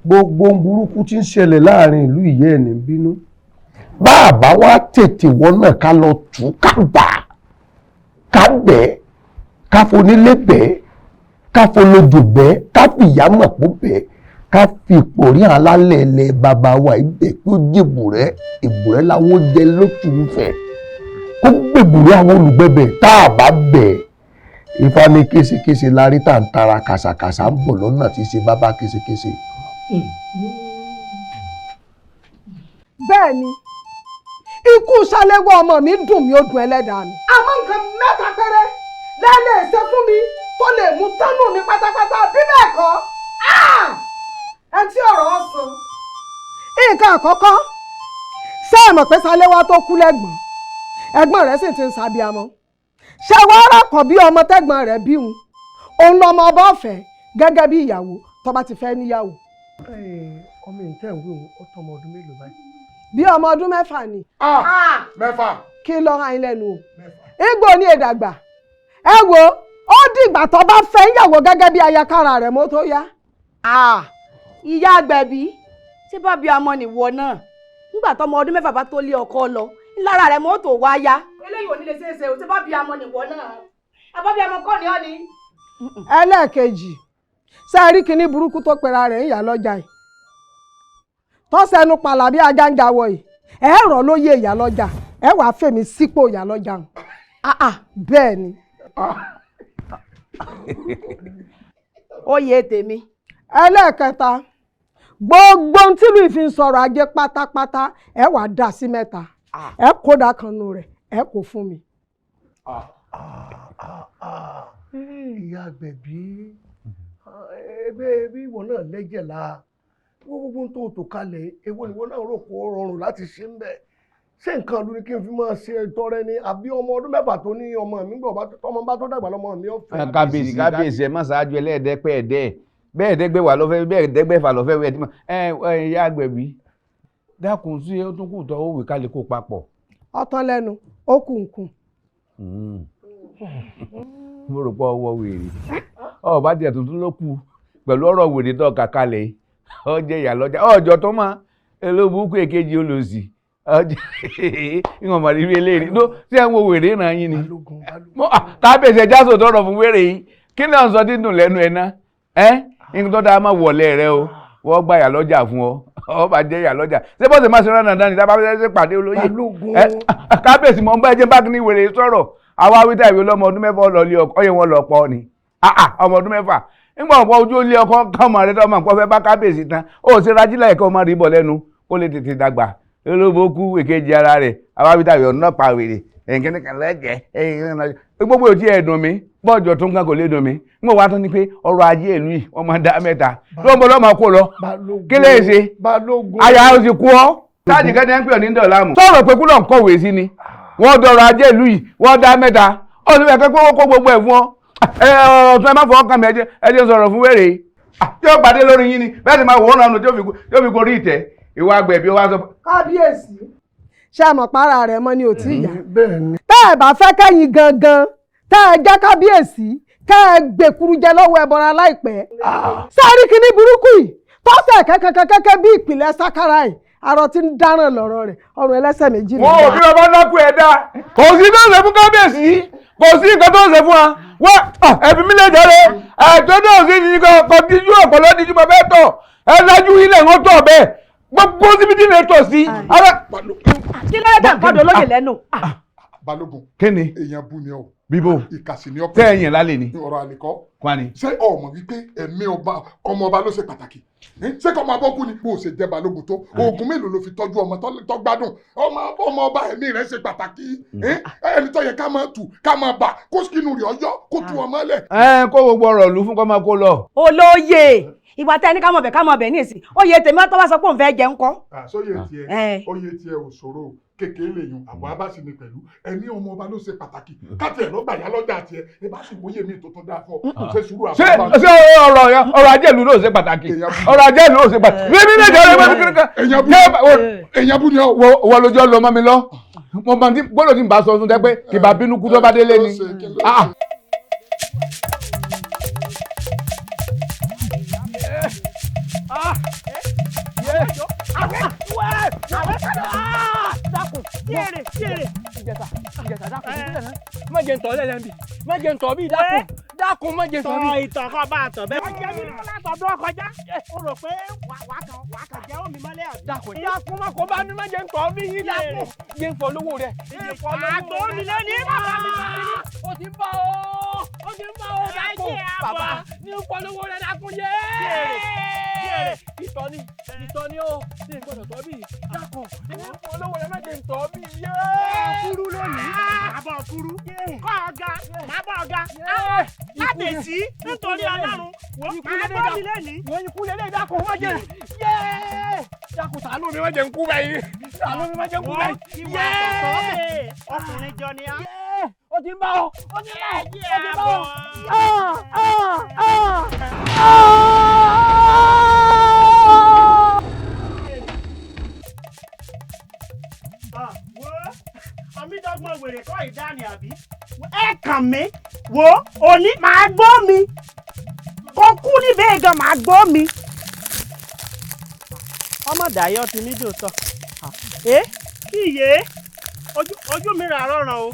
gbogbo burúkú tí ń ṣẹlẹ̀ láàrin ìlú ìyá ẹ̀ ní bínú bàbá wa tètè wọ́n náà ká lọ tù ká gbà ká bẹ́ẹ̀ ká fonílé bẹ́ẹ̀ ká folójò bẹ́ẹ̀ ká fìyà mọ̀ pọ̀ bẹ́ẹ̀ ká fi ìpòrí alálẹ̀ ilẹ̀ bàbá wa ibẹ̀ kí ó jèbùrẹ́ ìbùrẹ́ làwọn jẹ lótú fẹ̀ kó gbèbùrẹ́ àwọn olùgbẹ́bẹ̀ tá a bá bẹ̀ Ifá ní késekése la rí tá ń tara kàṣàkàṣà ń bọ̀ lọ́nà tí í ṣe bàbá késekése. bẹ́ẹ̀ ni ikú Ṣaléwá ọmọ mi dùn mí ó dùn ẹlẹ́dàá mi. àmọ́ nǹkan mẹ́ta péré lẹ́lẹ̀ ṣe fún mi tó lè mú tánú mi pátápátá bí bẹ́ẹ̀ kọ́ ẹ tí ọ̀rọ̀ sọ. nǹkan àkọ́kọ́ ṣé ẹ mọ̀ pé Ṣaléwá tó kú lẹ́gbọ̀n ẹ̀gbọ́n rẹ̀ sì ti ń ṣàbíamọ́ ṣé wàá rákọ̀ bí ọmọ tẹ́gbọ́n rẹ̀ bí òun lọmọ ọba ọ̀fẹ́ gẹ́gẹ́ bí ìyàwó tó bá ti fẹ́ níyàwó. ọmọ ìtẹ́ ìwé òun ó tọmọ ọdún mélòó báyìí. bí ọmọ ọdún 6 ni. 6. kí ló hàn yín lẹ́nu o. igbó ní èdàgbà ẹ wo ó dìgbà tó bá fẹ́ níyàwó gẹ́gẹ́ bí ayakára rẹ̀ mọ́ tó yá. ìyá àgbẹ̀bí ṣé bá bí ọmọ nìwọ náà nígbà tọmọ ọdún 6 bá tó lé ọkọ lọ lára rẹ̀ mọ́ tó wá yá. eléyìí ò ní lè ṣeéṣe o ṣé bá bí ọmọ nìwọ náà àbá bí ọmọ kọ́ ni ọ́ ni. ẹlẹ́ẹ̀kejì ṣé ẹ rí kinní burúkú tó pera rẹ̀ ń yà lọ́jà yìí tó sẹnu pàlà bí ajá ń jáwọ́ yìí ẹ rọ̀ lóye ìyá lọ́jà ẹ wàá fèmí sípò ìyá lọ́jà hàn bẹ́ẹ̀ ni. oyè tèmi. ẹlẹ́ẹ̀kẹta gbogbo ohun tílù ìfi ń sọ̀rọ̀ ajé pátápátá ẹ wàá dà sí mẹ́ta ẹ kódà kan nù rẹ̀ ẹ kò fún mi. ìyá àgbẹ̀bí ẹbí ìwọ náà lẹ́jẹ̀ la gbogbo tó tò kalẹ̀ èwo ni ìwọ náà rò kó rọrùn láti ṣe ń bẹ̀ ṣé nǹkan lórí kí n fi máa ṣe ìtọrẹ ni àbí ọmọ ọdún 7 tó ní ọmọ mi gbọ́ ọmọ bá tó dàgbà lọ́mọ mi ọ̀fẹ́. kábíyèsí ẹ má ṣáájú ẹlẹ́ẹ̀dẹ́pẹ́ ẹ̀dẹ́ bẹ́ẹ̀ dẹ́gbẹ́ wà lọ́fẹ́ bẹ́ẹ̀ dẹ́gbẹ́ fà lọ́fẹ́ wẹ̀ ìyá àgbẹ̀bí dákun sí ó tún kù tọ́ ó wì kálí kó papọ̀. ọtán lẹ́nu ó kù ń kù. mo rò pé ọwọ́ wèrè ọba tiẹ̀ tuntun ló kù pẹ̀lú ọ̀rọ̀ wèrè tó kàkálẹ̀ ọjẹ́ ìyá lọ́jà ọjọ́ tó máa elóbùkún èkejì olòṣì ọjọ́ ìwọ̀n màrí rí eléyìí ló tí ẹ̀ ń wo wèrè náà yín ni tábèsè jásò tọrọ fún wèrè yìí kí ni ọ̀sán dídùn lẹ́nu ẹ̀ ná nǹkan tó dáa máa wọlé rẹ o wọ́n gba ìyá lọ́jà fún ọ ọba jẹ́ ìyá lọ́jà ṣé bọ́sì máa ṣe rán dandan ní tábà fẹ́ ṣe pàdé olóyè kábèsì mọ̀ ń bá ẹjẹ́ bá kí ní wèrè sọ̀rọ̀ àwa wíta ìwé lọ́mọ ọdún 7 lọ lé ọkọ ọyẹ wọn lọ pọ̀ ni ọmọ ọdún 7 nígbà ọ̀pọ̀ ojú ó lé ọkọ káwọn rẹ tọ́mọ nǹkan fẹ́ bá kábèsì tán ó ṣe rajílà ẹ̀kọ́ ọmọ rí bọ̀ lẹ́nu kó lè tètè dàgbà olóbókú èkejì ara rẹ̀ àwa wíta ìwé ọ̀nà pa wèrè ẹ̀ǹkẹ́nìkan lẹ́jẹ̀ gbogbo òtí ẹ̀dùn mi bọ́ọ̀jọ̀ tó ń kan kò lè dùn mí mo wá tún ní pé ọrọ̀ ajé ìlú yìí wọ́n máa dá 3 ló ń bọ́ lọ́mọ kó lọ kí lè ṣe àyà ó ti kú ọ́ táàjì kẹ́ni ẹ̀ ń pè ọ́ ní dọ̀lámù sọ̀rọ̀ pé kúlọ̀ ń kọ̀wé sí ni wọ́n dọ̀rọ̀ ajé ìlú yìí wọ́n dá 3 ó sì fẹ́ pé kó gbogbo ẹ̀ fún ọ ọ̀tún ẹ má fọwọ́ kàn mí ẹ jẹ́ sọ̀rọ̀ fún wèrè tí ó pàdé lórí yín ni bẹ́ẹ̀ sì máa wò ó nànú tí ó fi gorí ìtẹ́ ìwà àgbẹ̀bí ó wá sọ. kábíyèsí ṣé àmọ̀ para rẹ̀ mọ́ ni ò tí ì yá tẹ́ ẹ bá fẹ́ kẹ́yìn gangan tẹ́ ẹ jẹ́ kábíyèsí kẹ́ ẹ gbèkúrú jẹ lọ́wọ́ ẹbọra láìpẹ́ sáré kínní burúkú yìí tọ́sẹ̀ kẹ́kẹ́kẹ́kẹ́ bí ìpìlẹ̀ sákàrà yìí arọ tí ń dáràn lọ́rọ̀ rẹ̀ ọrùn ẹlẹ́sẹ̀ méjì wọn ò bí ọba náà kú ẹ dá kò sí tó ń ṣe fún kábíyèsí kò sí nǹkan tó ń ṣe fún wa wá ẹbí mi lè jẹrẹ ẹjọ́ náà sì ní kò díjú ọpọlọ díjú bàbá ẹ tọ ẹ lájú ilé wọn tọ bẹ́ẹ̀ gbogbo síbi tí lè tọ sí. kí ló dé kọ́dọ̀ lóye lẹ́nu. Balógun kí ni èèyàn bú ni ọ bíbó ìkàsí ni ọ tẹ ẹ̀yìn lálẹ́ ni ọ̀rọ̀ àlìkọ kwani. ṣé ọmọ wípé ẹ̀mí ọmọ ọba ló ṣe pàtàkì ṣé kọ́ ọmọ abọ́kú ni bó ṣe jẹ́ Balógun tó oògùn mélòó ló fi tọ́jú ọmọ tó gbádùn ọmọ ọba ẹ̀mí rẹ̀ ṣe pàtàkì ẹni tó yẹ ká máa tù ká máa bà kó sínú rẹ̀ ọyọ́ kó tu ọmọ lẹ̀. kó gbogbo ọ̀rọ̀ lù fún kọ́ máa kó lọ. olóye ìwà tẹ ní ká mọ̀ bẹ̀ ní ìsìn oyè tèmi tó bá sọ pé òun fẹ́ jẹ ńkọ́. oyè tiẹ̀ ò ṣòro kékeré lèyàn àbọ̀ abáṣe ni pẹ̀lú ẹni ọmọ ọba ló ṣe pàtàkì káàtì ẹ̀ lọ́gbà yá lọ́jà tiẹ̀ ẹ bá sì mọyé mi tó tún dáa fún ọ ṣe sùúrù àbọ̀. ṣé ọ̀rọ̀ ajé ìlú ló ṣe pàtàkì ọ̀rọ̀ ajé ìlú ló ṣe pàtàkì bí mi lè jẹ́ ọ̀rọ̀ ìwé kíkà. èèyàn bú ni ọ. wọ́n lójú ọ̀lọ́ mọ́ mi lọ mo máa ti gbọ́dọ̀ tí n bá sọ ọdún tẹ́ pé kì bá bínú kú tó bá délé ni. má jẹ́ ntọ́ lẹ́lẹ́ bí má jẹ́ ntọ́ bí dákun má jẹ́ ntọ́ bí. sọ ìtàn kan bá a tọ̀ bẹ́ẹ̀. wọ́n jẹ́ mi lọ́wọ́ látọ̀dún ọkọjá o rò pé wàá kàn jẹ́ omi mọ́lẹ̀ àbí. dákun má kó bá mi má jẹ́ ntọ́ bí yín dákun jẹ́ ntọ́ lówó rẹ̀. àgbò mi lé ní bàbá mi. o ti ń bọ̀ o ti ń bọ̀ o dákun bàbá ní ntọ́ lówó rẹ̀ dákun yé. ìtọ́ni o ní ìgbọ́dọ̀ tọ́ bí dákun ní ntọ́ lówó rẹ̀ má jẹ́ ntọ́ bí yé. kúrú lónìí àbọ̀ kúrú kọ́ ọ̀gá máa bọ̀ ọ̀gá lábẹ̀sí nítorí ọlọ́run máa bọ́ mi lẹ́nìí. wọ́n ikú lélẹ̀ dákun má jẹ́ yé dákun ṣàánú mi má jẹ́ nkú báyìí ṣàánú mi má jẹ́ nkú báyìí yé ọkùnrin jọ ni á. ó ti ń bá ọ ó ti ń bá ọ ó ti ń bá ọ. ọmídọ́gbọ̀n wèrè kọ́ ìdáni àbí. ẹ kàn mí wo òní màá gbọ́ mi kó kú níbẹ̀ gan màá gbọ́ mi. ọmọ dàyọ ti mí dò tọ. kíyè ojú mi rà rọrùn o.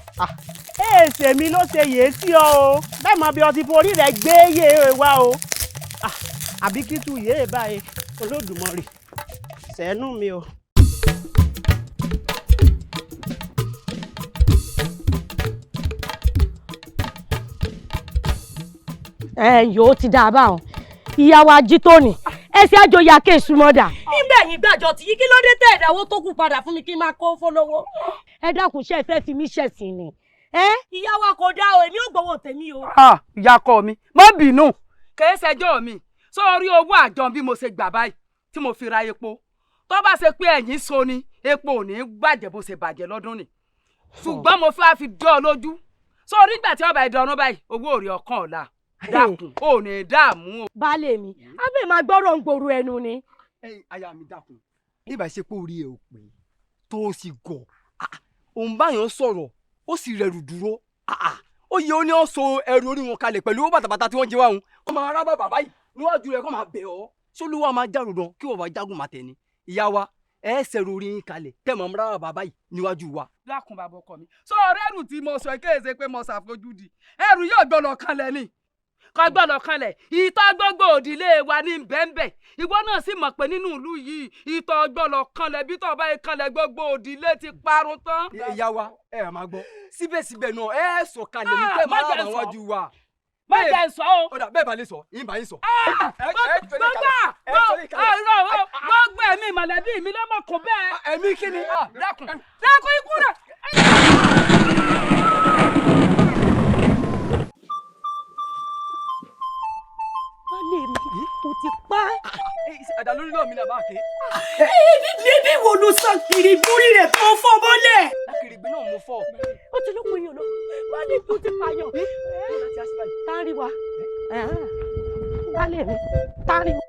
èsè mi ló ṣe yèé sí ọ o bẹ́ẹ̀ mọ bí ọtí forí rẹ̀ gbé yé wa o. àbí kí tu yéé báyìí Olódùmarè ṣẹ́nu mi o. yóò ti dáa báwọn ìyàwó ajítóni ẹsẹ àjòyè akéésù mọdà. nígbà yín gbàjọ tí yìí kí ló dé tẹ ẹdáwó tó kù padà fún mi kí n máa kó fọlọwọ. ẹ dákun ṣe fẹ́ fi mí ṣẹ̀sìn ni. ìyá wa kò dá o èmi ò gbowó tèmi o. ìyá kọ mi má bínú kèé ṣẹjọ́ mi sórí owó àjọ bí mo ṣe gbà báyìí tí mo fi ra epo tó bá ṣe pé ẹ̀yin so ni epo ò ní bàjẹ́ bó ṣe bàjẹ́ lọ́dún ni ṣùgbọ́n mo fẹ́ fi dán ọ lójú sórí ìgbà tí ọba ìdánwò báyìí owó òrì ọkàn ọ̀la dákun ò ní dààmú o. baálé mi abẹ́ máa gbọ́rọ̀ ń gbòòrò ẹnu ni. aya mi dákun nígbà ṣe pé orí ẹ ò pé tó o sì gọ̀ òun báyọ̀ sọ̀rọ̀ ó sì rẹrù dúró ó yẹ ó ní ọ́ so ẹrù orí wọn kalẹ̀ pẹ̀lú owó bàtàbàtà tí wọ́n jẹ wá òun wọ́n máa rá bàbá báyìí níwájú rẹ̀ kó máa bẹ̀ ọ́ sólúwà máa járù dán kí wọ́n bá jágùn máa tẹ̀ ni ìyá wa ẹ ṣẹ̀rù orí yín kalẹ̀ tẹ̀ mọ́ rá bàbá báyìí níwájú wa. dákun bàbá ọkọ mi sọ ọ̀rẹ́ ẹrù tí mo sọ kéèṣe pé mo ṣàfojúdi ẹrù yóò gbọ́dọ̀ kanlẹ̀ ni kò gbọ́dọ̀ kanlẹ̀ ìtọ́ gbogbo òdìlé wa ní bẹ́ẹ̀nbẹ́ẹ̀ ìwọ náà sì mọ̀ pé nínú ìlú yìí ìtọ́ gbọ́dọ̀ kanlẹ̀ bí tọ́ bá yẹ kanlẹ̀ gbogbo òdìlé ti parun tán. ìyá wa ẹ máa gbọ́ síbẹ̀síbẹ̀ náà ẹ sọ kalẹ̀ ní tẹ́ máa rà wájú wa. má jẹ́ sọ o. ọ̀dà bẹ́ẹ̀ bá lè sọ yín bá yín sọ. gbogbo ẹ̀mí mọ̀lẹ́bí mi ló mọ̀ kó bẹ́ẹ̀. ẹ̀mí kí ni. dákun ikú rẹ̀. baálé mi kò ti pa. àdá lórí náà mi náà bá ké. níbi wo ló sàn kiri múrí rẹ̀ tó fọ́ bọ́lẹ̀. akèrègbè náà mo fọ́. ó ti lóko yìí olóko baálé mi ó ti pààyàn. tárí wa baálé mi tárí wa.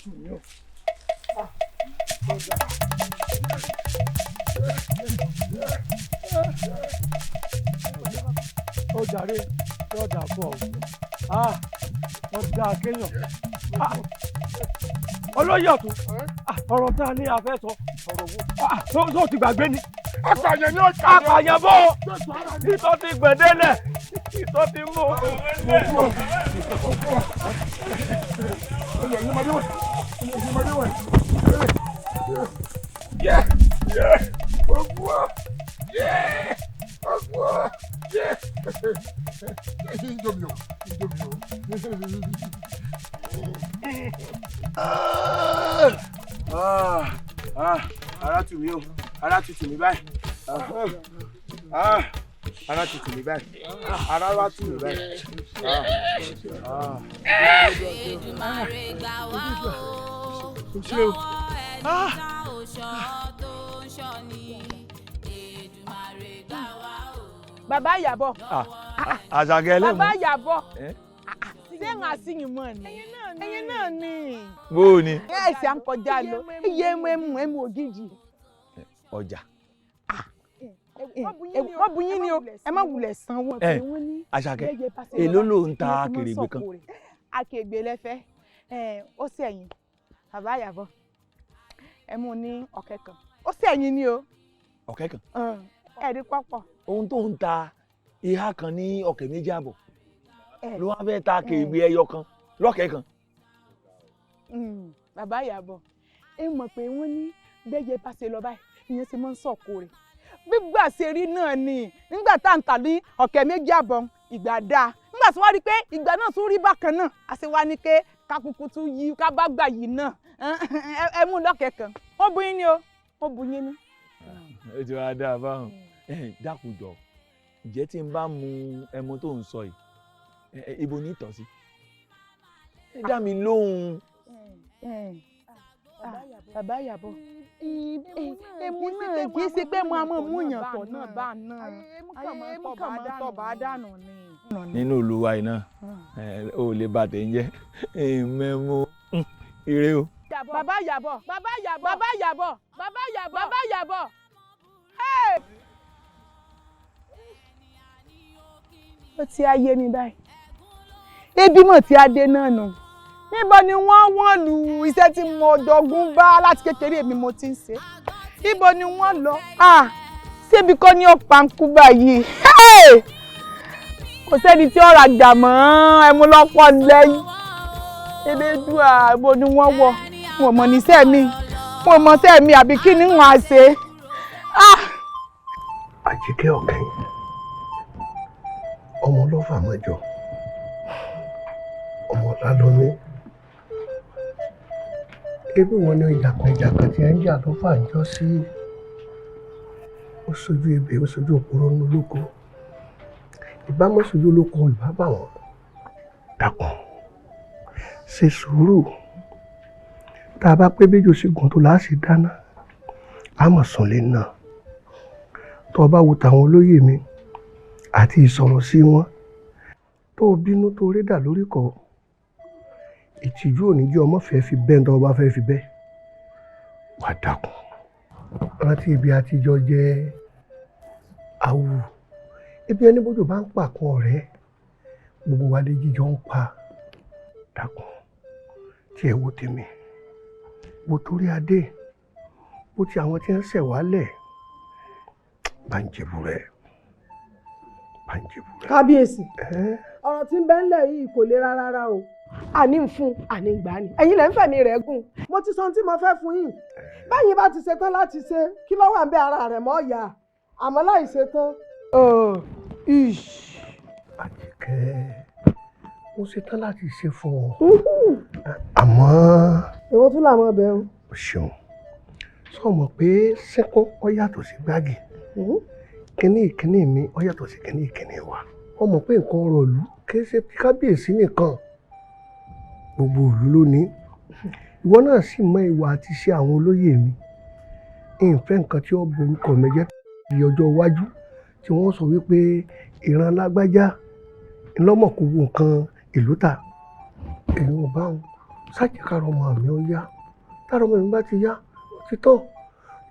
tù mí o. Ó jàre yóò dà fún ọ ó dà kéèyàn olóyè ọ̀tún ọ̀rọ̀ tá a ní afẹ́ sọ ọ̀rọ̀ wo tó ti gbàgbé ni. apààyàn ni ó jà ní apààyàn bò ìtọ́ ti gbẹ̀dẹ́lẹ̀ ìtọ́ ti mú. Ara tù mí o, ara tutù mí báyìí. Ara tutù mí báyìí. Ara wá tù mí báyìí. Èdùmàrè gbà wá o. Bàbá Ìyábọ̀. Àṣàkẹ́ ẹlẹ́mu. Bàbá Ìyábọ̀. Ṣé ń àṣìyìn mọ́ ni? Ẹyin náà ni. Bó o ni. Ẹ ṣe à ń kọjá lọ. Iye ẹmu ògidì. Ọjà. Wọ́n bu yín ni o, ẹ má wulẹ̀ sanwó. Àṣàkẹ́ èló ló ń ta akèrègbè kan. Akèrègbè lẹ́fẹ́ ó sẹ̀yìn Bàbá Ìyábọ̀ ẹ mú ní ọ̀kẹ́ kan ó sẹ̀yìn ni o. Ọ̀kẹ́ kan. Ẹ̀rí pọ́pọ̀. Ohun tó ń ta ìhà kan ní ọ̀kẹ́ méjì àbọ̀ ló wá fẹ́ ta akèrègbè ẹyọ kan lọ́kẹ́ kan. Bàbá Ìyábọ̀ ẹ mọ̀ pé wọ́n ní bẹ́yẹ bá ṣe lọ báyìí ìyẹn ṣe máa ń sọ̀kò rẹ̀ gbígbà ṣe rí náà ni nígbà tá à ń tà ní ọ̀kẹ́ méjì àbọ̀ ìgbà dáa nígbà tí wọ́n rí pé ìgbà náà tún rí bákan náà a ṣe wá ní pé kakuku tún yí ká bá gbà yìí náà ẹ mú lọ́kẹ́ kan ó bu yín ni o ó bu yín ni. ó ti wá dáa báwọn dákùjọ ǹjẹ́ tí n bá mu ẹmu tó ń sọ yìí ibo ní ìtọ́sí ẹ dá mi lóhùn. Bàbá Ìyábọ̀ èmu náà kì í ṣe pé mo àmọ́ mú yàn tọ̀ náà bá náà èmu kàn máa tọ̀ bá dànù ni. nínú olùwà iná ò lè bà tẹ̀ ń jẹ́ mẹ́mu ire o. Bàbá Ìyábọ̀ Bàbá Ìyábọ̀ Bàbá Ìyábọ̀ Bàbá Ìyábọ̀ Bàbá Ìyábọ̀. Ó ti á yé mi báyìí ebi mọ̀ tí a dé náà nù níbo ni wọ́n lù iṣẹ́ tí mo dọ̀gún bá láti kékeré mi mo ti ń ṣe ibo ni wọ́n lọ ṣébi kọ́ ni ó pankú báyìí kò sẹ́ni tí ó rajà mọ́ ẹmu lọ́pọ̀ lẹ́yìn Elédùà ibo ni wọ́n wọ̀ wọn mọ̀ níṣẹ́ mi wọn mọ̀ ṣẹ́ mi àbí kí ni wọ́n á ṣe. Àjíkẹ́ ọ̀kẹ́ ọmọ ọlọ́fà mọ́jọ ọmọ lálọ́mí ebi wọn ní ìjàpá tí ẹ ń jà ló fà ń jọ sí ó sojú ebè ó sojú òpóró ní olóko ìbámu sojú olóko ìbá bà wọn dákun ṣe sùúrù tá a bá pé bí jòsí gùn tó láà sì dáná àmọ̀ sùnlé náà tó o bá wo tàwọn olóyè mi àti ìsọ̀rọ̀ sí wọn tó o bínú tó rédà lórí kọ́ ìtìjú òní jẹ́ ọmọ fẹ́ fi bẹ́ẹ̀ tó o bá fẹ́ fi bẹ́ẹ̀ wà dákun rántí ibi àtijọ́ jẹ́ àwù ibi ẹni bójú bá ń pàkan ọ̀rẹ́ gbogbo wa lè jíjọ ń pa dákun tí ẹ wo tèmi wo torí adé bó ti àwọn tí ń ṣẹ̀ wálẹ̀ bá ń jẹ̀bù rẹ̀. Kábíyèsí ọ̀rọ̀ tí ń bẹ ńlẹ̀ yìí kò le rárá o àní ń fún àní ń gbà ní ẹ̀yin lẹ́ ń fẹ̀mí rẹ̀ gùn mo ti sọ ohun tí mo fẹ́ fún yín báyìí bá ti ṣetán láti ṣe kí ló wà ń bẹ ara rẹ̀ mọ́ ọ̀yà àmọ́ láì ṣetán. Àjíkẹ́ mo ṣetán láti ṣe fún ọ àmọ́. èwo tún làwọn ọbẹ̀ o. o ṣeun sọ mọ̀ pé sẹ́kún ọ yàtọ̀ sí gbági kíní mi ọ yàtọ̀ sí kíní wa wọ́n mọ̀ pé nǹkan ọ̀rọ̀ ìlú kì í ṣe kábíyèsí nìkan gbogbo ìlú ló ní ìwọ náà sì mọ ìwà àti ṣe àwọn olóyè mi ìfẹ́ nǹkan tí ó borúkọ mi jẹ́ di ọjọ́ iwájú tí wọ́n sọ wípé ìran lágbájá ńlọ́mọ̀ kò wo nǹkan ìlú ta èèyàn bá wọn sájẹkàrọ ọmọ mi ó yá tára ọmọ mi bá ti yá ó ti tọ́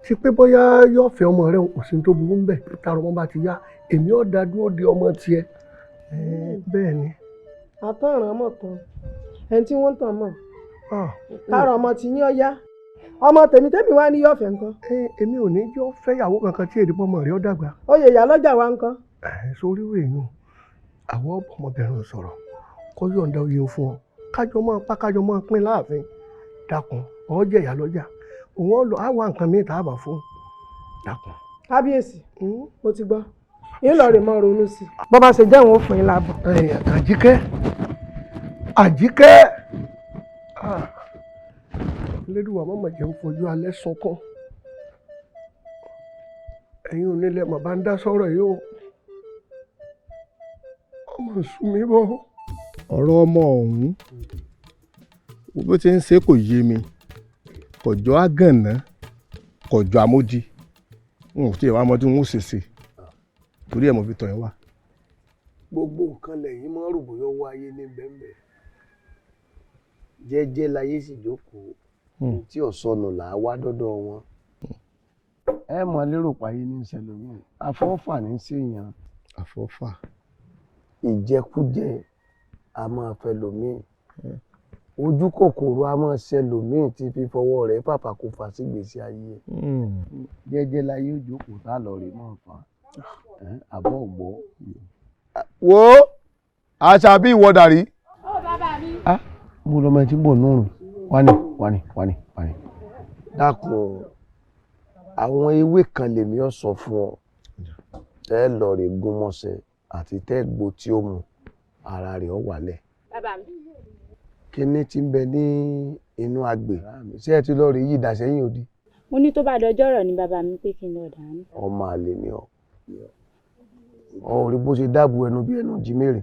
ti pé bóyá yóò fẹ́ ọmọ rẹ òsín tó burú ń bẹ tára ọmọ bá ti yá èmi ò dá dúró de ọmọ tiẹ̀ bẹ́ẹ̀ ni. àtọ̀ràn mọ̀ tán ẹni tí wọ́n ń tàn mọ̀ kára ọmọ tí yín ọ yá ọmọ tèmi wá ní yọ̀ọ̀fẹ́ nǹkan. èmi ò ní jọ fẹ́yàwó kankan tí èdè pọ́nmọ́ rẹ̀ ó dàgbà. oyè ìyá lọ́jà wa nǹkan. sórí èèyàn àwọn ọmọbìnrin sọ̀rọ̀ kó yọ̀ǹda oyè fún ọ kájọ máa pa kájọ máa pín láàfin dákun ọ jẹ ìyá lọ́jà òun lọ á wá nǹkan míì tá a bá fún dákun. kábíyèsí mo ti gbọ́ yín lọ rè mọ́ ronú sí i bó bá ṣe jẹ́ òun ó fún yín lábọ̀. àjíkẹ́ lẹ́dùwà mọ́mọ́ jẹ́ ń fojú alẹ́ sunkún ẹ̀yin onílẹ̀ mọ̀ bá ń dá sọ́rọ̀ yìí o ọmọ sùn mí bọ́. ọ̀rọ̀ ọmọ ọ̀hún bó ti ń ṣe kò yé mi kọjọ àgànná kọjọ amódì n ò tí ì wá mọdún n ó ṣèṣe torí ẹ̀ mo fi tọ̀ ẹ́ wá. gbogbo nǹkan lẹ́yìn mọ́ rò bóyá ó wáyé ní bẹ́ẹ̀ jẹ́jẹ́ láyé sì jókòó tí ọ̀sọ́nù là á wá dọ́dọ̀ wọn. ẹ mọ lérò páyé ní ìṣẹ̀lẹ̀ àfọ́fà ní sèèyàn. àfọ́fà. ìjẹkújẹ a máa fẹ́ lòmíì ojú kòkòrò a máa ṣe lòmíì tí fífọwọ́ rẹ̀ pàpàkó fà sí gbèsè ayé jẹ́jẹ́ láyé òjókòó tá lọ rí mọ́ nǹkan àbọ̀ ògbó. wo àṣàbí ìwọ́dàrí. ó bàbá mi. mo lọ́mọ tí bò nùrùn wání. dákun àwọn ewé kan lèmi ọ̀ sọ fún ọ tẹ́ lọ rè gún mọ́sẹ̀ àti tẹ́ gbó tí ó mu ara rẹ̀ ọ̀ wálẹ̀. bàbá mi. kíní tí ń bẹ ní inú agbè ṣé ẹ ti lọ rí yí ìdásẹ́yìn òdi. mo ní tó bá dọjọ́ rọ̀ ni bàbá mi pé kí n lọ dànù. ọmọ àlè ni ọ rí bó ṣe dáàbò ẹnu bí ẹnu jímèrè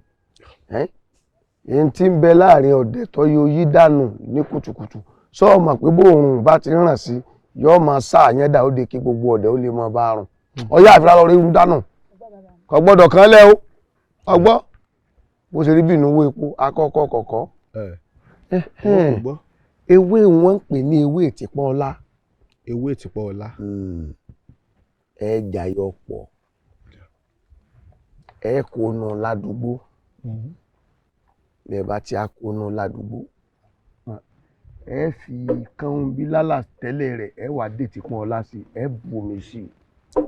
èyí tí ń bẹ láàrin ọ̀dẹ̀ tó yóò yí dànù ní kùtùkùtù sọ ọmọ pé bóòrùn bá ti ràn sí yóò máa sáàyàn dà ó de kí gbogbo ọ̀dẹ̀ ó lè máa bá rùn ọyá àfihàn lọ rí irú dànù kò gbọ́dọ̀ kan lẹ́ o ọgbọ́ bó ṣe rí bí ìnáwó epo akọ́kọ́ kọ̀kọ́. ewé wọn ń pè ní ewé ìtìpọ́ ọlá. ewé ìtìpọ́ ọlá. ẹ jàyọ pọ̀ ẹ kónú ládùúgbò bẹ́ẹ̀ bá ti á kónú ládùúgbò ẹ fi kàn bí lálà tẹ́lẹ̀ rẹ̀ ẹ wà dé ìtìpọ́ ọlá sí ẹ bomi sí.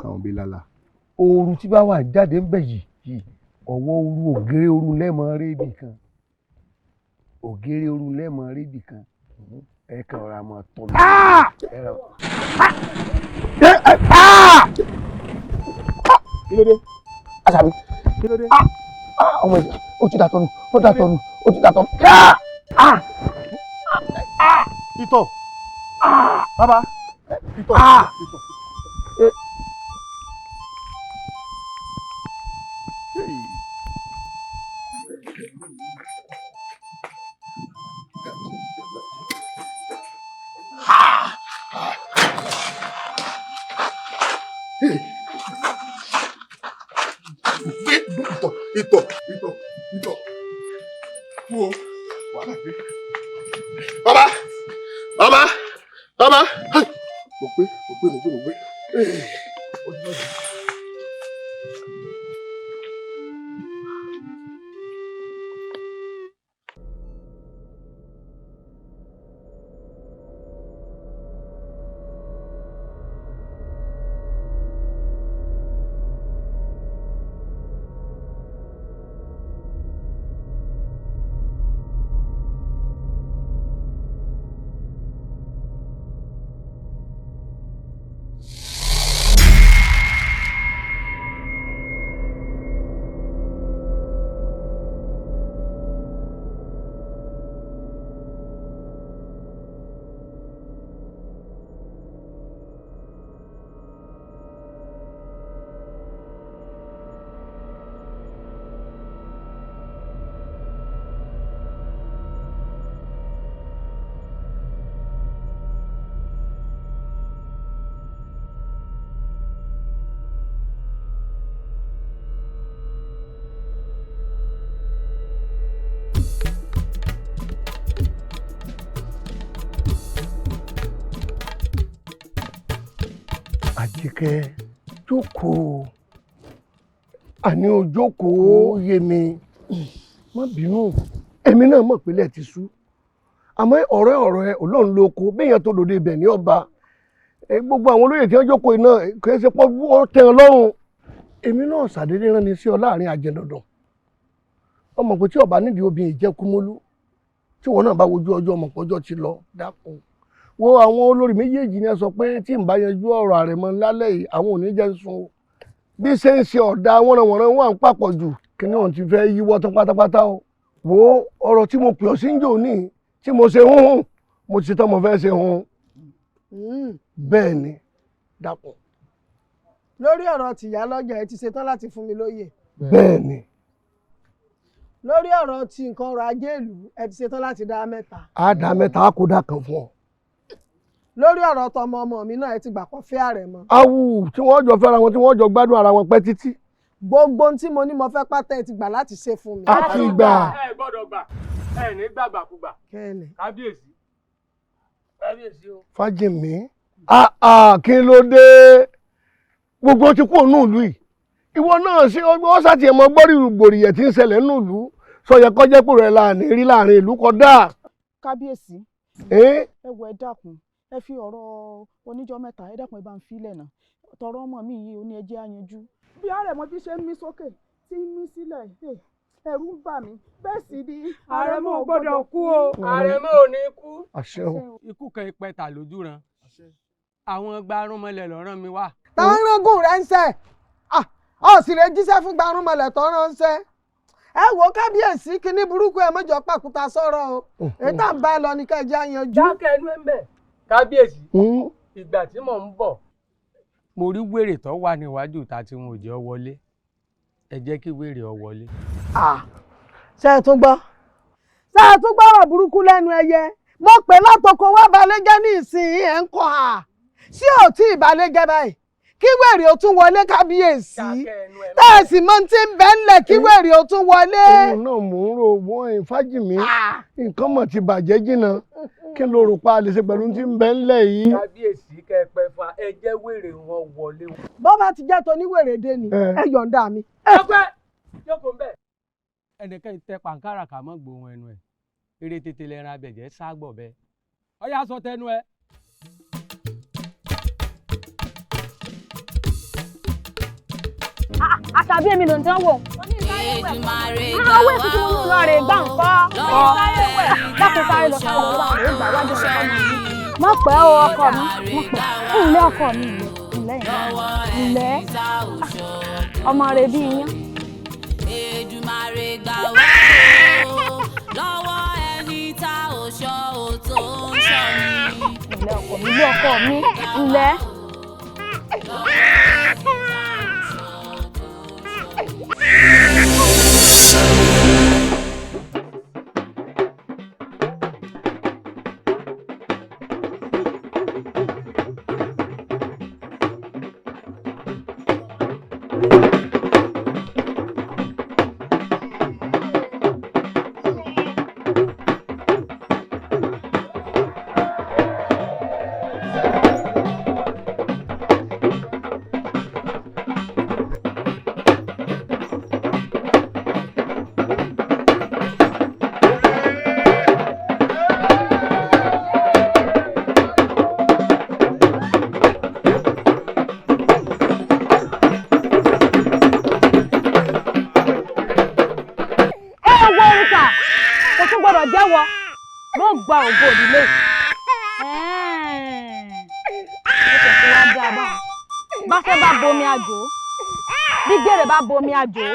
kàn bí lálà. ooru tí bá wà jáde ń bẹ̀ yìí ọwọ́ ooru ògèrè ooru lẹ́mọ̀ rédì kan ògèrè ooru lẹ́mọ̀ rédì kan ẹ kàn ra mọ́ tọ́ mi. kí ló dé. Àṣàbí kí ló dé. ọmọ ìjà ó ti dàtọ̀ nù ó dàtọ̀ nù ó ti dàtọ̀ nù. ìtọ̀ bàbá ìtọ̀. ìtọ̀ wo wàhálà dé. Bàbá mo gbé. Àjíkẹ́ jókòó àní o jókòó yé mi má bínú èmi náà mọ̀ pé lẹ́ẹ̀ ti sú àmọ́ ọ̀rọ̀ ẹ Ọlọ́run ló kó béèyàn tó dòde ibẹ̀ ní ọba gbogbo àwọn olóyè tí wọ́n jókòó iná kì í ṣe pọ́ ó tẹ́ ọ lọ́rùn èmi náà ṣàdédé rán ni sí ọ láàrin àjẹdọ̀dọ̀ ọmọ pé tí ọba nídìí obìnrin ìjẹkúmólú tí wọn náà bá wojú ọjọ́ ọmọ pọ́jọ́ ti lọ dákun wo àwọn olórí méjèèjì ni ẹ sọ pé tí n bá yanjú ọ̀rọ̀ àrẹ̀mọ lálẹ́ yìí àwọn ò ní jẹ́ sùn bí ṣe ń ṣe ọ̀dà wọ́nranwọ̀nran wà ń papọ̀ jù kí ni òun ti fẹ́ yíwọ́ tán pátápátá o wo ọ̀rọ̀ tí mo pè ọ́ sí ń jò ní tí mo ṣe hùn mo ti tán mo fẹ́ ṣe hùn bẹ́ẹ̀ ni dákun. lórí ọ̀rọ̀ tìyá lọ́jà ẹ ti ṣetán láti fún mi lóyè. bẹ́ẹ̀ ni. lórí ọ̀rọ̀ tí nǹkan ọrọ̀ ajé ìlú ẹ ti ṣetán láti dá mẹ́ta. a dá mẹ́ta a kò dá kan fún ọ. lórí ọ̀rọ̀ tọmọ ọmọ mi náà ẹ ti gbà kọ́ fẹ́ àrẹ̀mọ. awù tí wọ́n jọ fẹ́ra wọn tí wọ́n jọ gbádùn ara wọn pẹ́ títí. gbogbo ohun tí mo ní mo fẹ́ pátá ẹ ti gbà láti ṣe fún mi. a ti gbà. ẹ gbọ́dọ̀ gbà ẹ ní gbàgbàkúgbà. kẹ́ni. kábíyèsí kábíyèsí o. Fájìmí kí ló dé gbogbo ti kú òun ìlú yìí ìwọ náà ṣe ọ sàtì ẹmọ gbọrí gbòrìyẹ tí ń ṣẹlẹ̀ nínú ìlú sọyẹ kọjá pò rẹ láàrin rí láàrin ìlú kódà. kábíyèsí ẹ wọ ẹ dákun ẹ fi ọ̀rọ̀ oníjọ́ mẹ́ta ẹ dákun ẹ bá ń filẹ̀ náà tọrọ ọmọ mi yìí ó ní ẹjẹ́ àyanjú bí àrẹ̀mọ bí ṣe ń mí sókè tí ń mí sílẹ̀ ẹ̀rù ń bà mí bẹ́ẹ̀ sì ni àrẹ̀mọ ò gbọ́dọ̀ kú o àrẹ̀mọ ò ní kú. ikú kan ìpẹta lójú ran àwọn gbarumọlẹ̀ lọ́rán mi wá. tàǹrọ̀gùn rẹ̀ ń sẹ́ ọ sì lè jíṣẹ́ fún gbarumọlẹ̀ tó ránṣẹ́ ẹ wo kábíyèsí kíní burúkú ẹ mọ́jọ pàkúta sọ̀rọ̀ o èyí tá à ń bá lọ ní kẹjá yanjú. dákẹ́ ẹnu ẹ̀ ń bẹ̀ kábíyèsí ìgbà tí mò ń bọ̀ mo rí wèrè tó wà níwájú ìta tí wọn ò jẹ́ ọ wọlé ẹ jẹ́ kí wèrè ọ wọlé. ṣé ẹ tún gbọ́ ọ̀rọ̀ burúkú lẹ́nu ẹyẹ mo pè látọkọ wá balẹ̀ jẹ́ ní ìsìn ẹ̀ ń kọ́ ha sí ò tí ì balẹ̀ jẹ́ báyìí kí wèrè ó tún wọlé kábíyèsí tẹ́ẹ̀sì mọ́ tí ń bẹ́ ńlẹ̀ kí wèrè ó tún wọlé. òun náà mò ń ro wọ́n Fájìmí nǹkan mọ̀ ti bàjẹ́ jìnnà kí ló rò pa lè ṣe pẹ̀lú tí ń bẹ́ ńlẹ̀ yìí. kábíyèsí kẹpẹ fa ẹ jẹ́ wèrè wọn wọlé. bọ́ bá ti jẹ́ tó ní wèrè dé ni ẹ yọ̀ǹda mi. ọpẹ́ jókòó ń bẹ̀. ẹnìkan tẹ pàǹkárà kà mọ́ gbóhùn ẹnu ẹ̀ eré tètè lẹ́ran abẹ̀jẹ́ ságbọ̀ bẹ́ẹ̀ ọyá sọ tẹnu ẹ. àtàbí èmi ló ń dánwò. Èdùmàrè àwọn èsì tí mo lọ rè gbà ń kọ́ dákun sáré lọ sáré lọ wà ló gbà wájú ọkọ mi. mọ pẹ́ o ọkọ mi mọ pẹ́ ilé ọkọ mi ilé ilé ọmọ rẹ bí iyán. Èdùmàrè gbà wá o lọ́wọ́ ẹni tá ò ṣọ́ ò tó ń ṣọ́ ni. ilé ọkọ mi ilé. jẹ́wọ́ ló gba ògo ìdílé. Báṣẹ́ bá bomi àjò, bí gbèrè bá bomi àjò,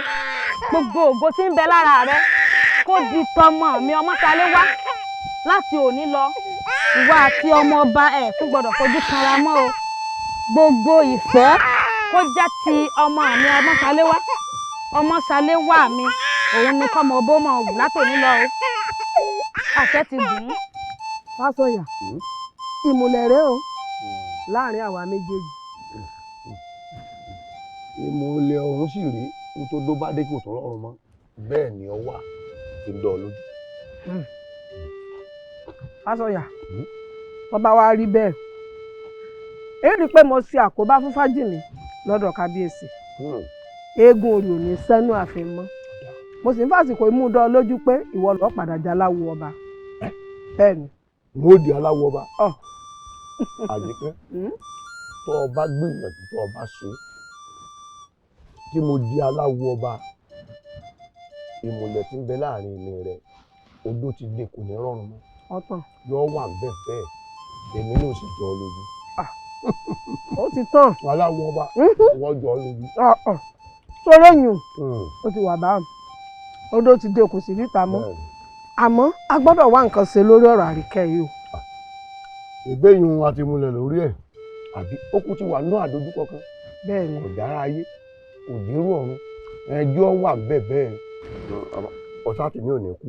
gbogbo ògo tí ń bẹ lára rẹ kó di tọmọ mi Ọmọ́talé wá láti òní lọ. Ìwọ àti ọmọ ọba ẹ̀ tún gbọ́dọ̀ fojú kanra mọ́ o. Gbogbo ìfẹ́ kó jẹ́ ti ọmọ mi Ọmọ́talé wá. Ọmọ́talé wá mi, òun ni kọ́mọ ọbọ̀ mọ̀ wù látòní lọ o. Àṣẹ ti gùn. Fásọyà, ìmùlẹ̀ rẹ o láàrin àwa méjèèjì. Ìmùlẹ̀ ọ̀run sì rí nítorí tó bá dé kò tó rọrùn mọ́ bẹ́ẹ̀ ni ọ wà ti dán ọ lójú. Fásọyà, tó bá wá rí bẹ́ẹ̀ èyí rí i pé mo ṣe àkóbá fún Fájìmí lọ́dọ̀ kábíyèsí eégún orí ò ní sẹ́nu ààfin mọ́ mo sì ń fàsìkò imú dán lójú pé ìwọ lọ́ọ́ padà jẹ́ aláwo ọba bẹ́ẹ̀ ni. n ó di aláwo ọba Àjíkẹ́ tó o bá gbìyànjú tó o bá ṣe tí mo di aláwo ọba ìmùlẹ̀ tí ń bẹ láàrin mi rẹ̀ odó ti dé kò ní rọrùn mọ́ yóò wà bẹ́ẹ̀ bẹ́ẹ̀ èmi náà sì jọ ọ lójú. ó ti tán. aláwo ọba wọ́n jọ ọ lójú. sọ̀rọ̀ yùn ó ti wà báwọn odó ti dé kò sí níta mọ́ àmọ́ a gbọ́dọ̀ wá nǹkan ṣe lórí ọ̀rọ̀ Àríkẹ́ yìí o. ìgbéyùn àti múlẹ̀ lórí ẹ̀ àbí ó kú ti wà náà àdójúkọ kan. bẹ́ẹ̀ni kò dára ayé kò dírú ọ̀run ẹjọ́ wà bẹ́ẹ̀ bẹ́ẹ̀ ọ̀sá tèmi ò ní kú.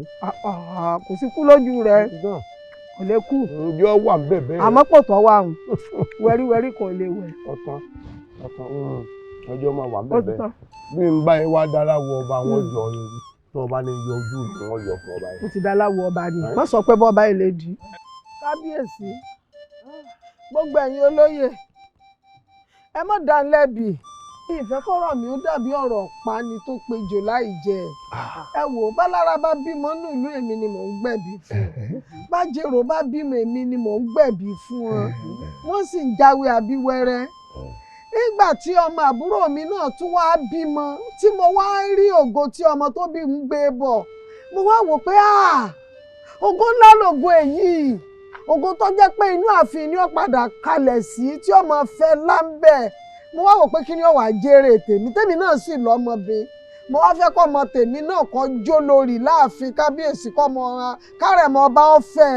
kò sí kú lójú rẹ̀ kò lè kú. ẹjọ́ wà bẹ́ẹ̀ bẹ́ẹ̀. àmọ́ pò tọ́ wà hùn wẹ́ríwẹ́rí kò lè wẹ̀. ọ̀tán ẹjọ́ máa wà bẹ́ẹ̀ bẹ́ẹ̀ bí n bá ẹ wá dára wọ ọba wọn jọ ọ lójú tó o bá ní yọ ojú mi wọn yọ fún ọba yẹn. ó ti dá láwọ ọba ni má sọ pé bọ́ọ̀bá yìí lè dì í. kábíyèsí gbogbo ẹ̀yin olóyè ẹ mọ̀ dá lẹ́bi ìfẹ́ kọ́rọ̀ mi ó dàbí ọ̀rọ̀ pani tó péjọ láì jẹ ẹ wò bálára bá bímọ nínú ìlú èmi ni mò ń gbẹ̀bí fún bájèrò bá bímọ èmi ni mò ń gbẹ̀bí fún wọn wọ́n sì ń jáwé àbíwẹ́rẹ́ nígbà tí ọmọ àbúrò mi náà tún wá bímọ tí mo wá rí ògo tí ọmọ tó bí ń gbé bọ̀ mo wá wò pé ògo ńlá lògo èyí ògo tó jẹ́ pé inú ààfin ni ó padà kalẹ̀ sí tí ọmọ fẹ́ láńbẹ̀ mo wá wò pé kí ni ó wà jèrè tèmi náà sì lọ́mọbìnrin mo wá fẹ́ kọ́ ọmọ tèmi náà kọ́ jó lórí láàfin kábíyèsí kọ́ ọmọ kárẹ̀mọ́ ọba ọ̀fẹ́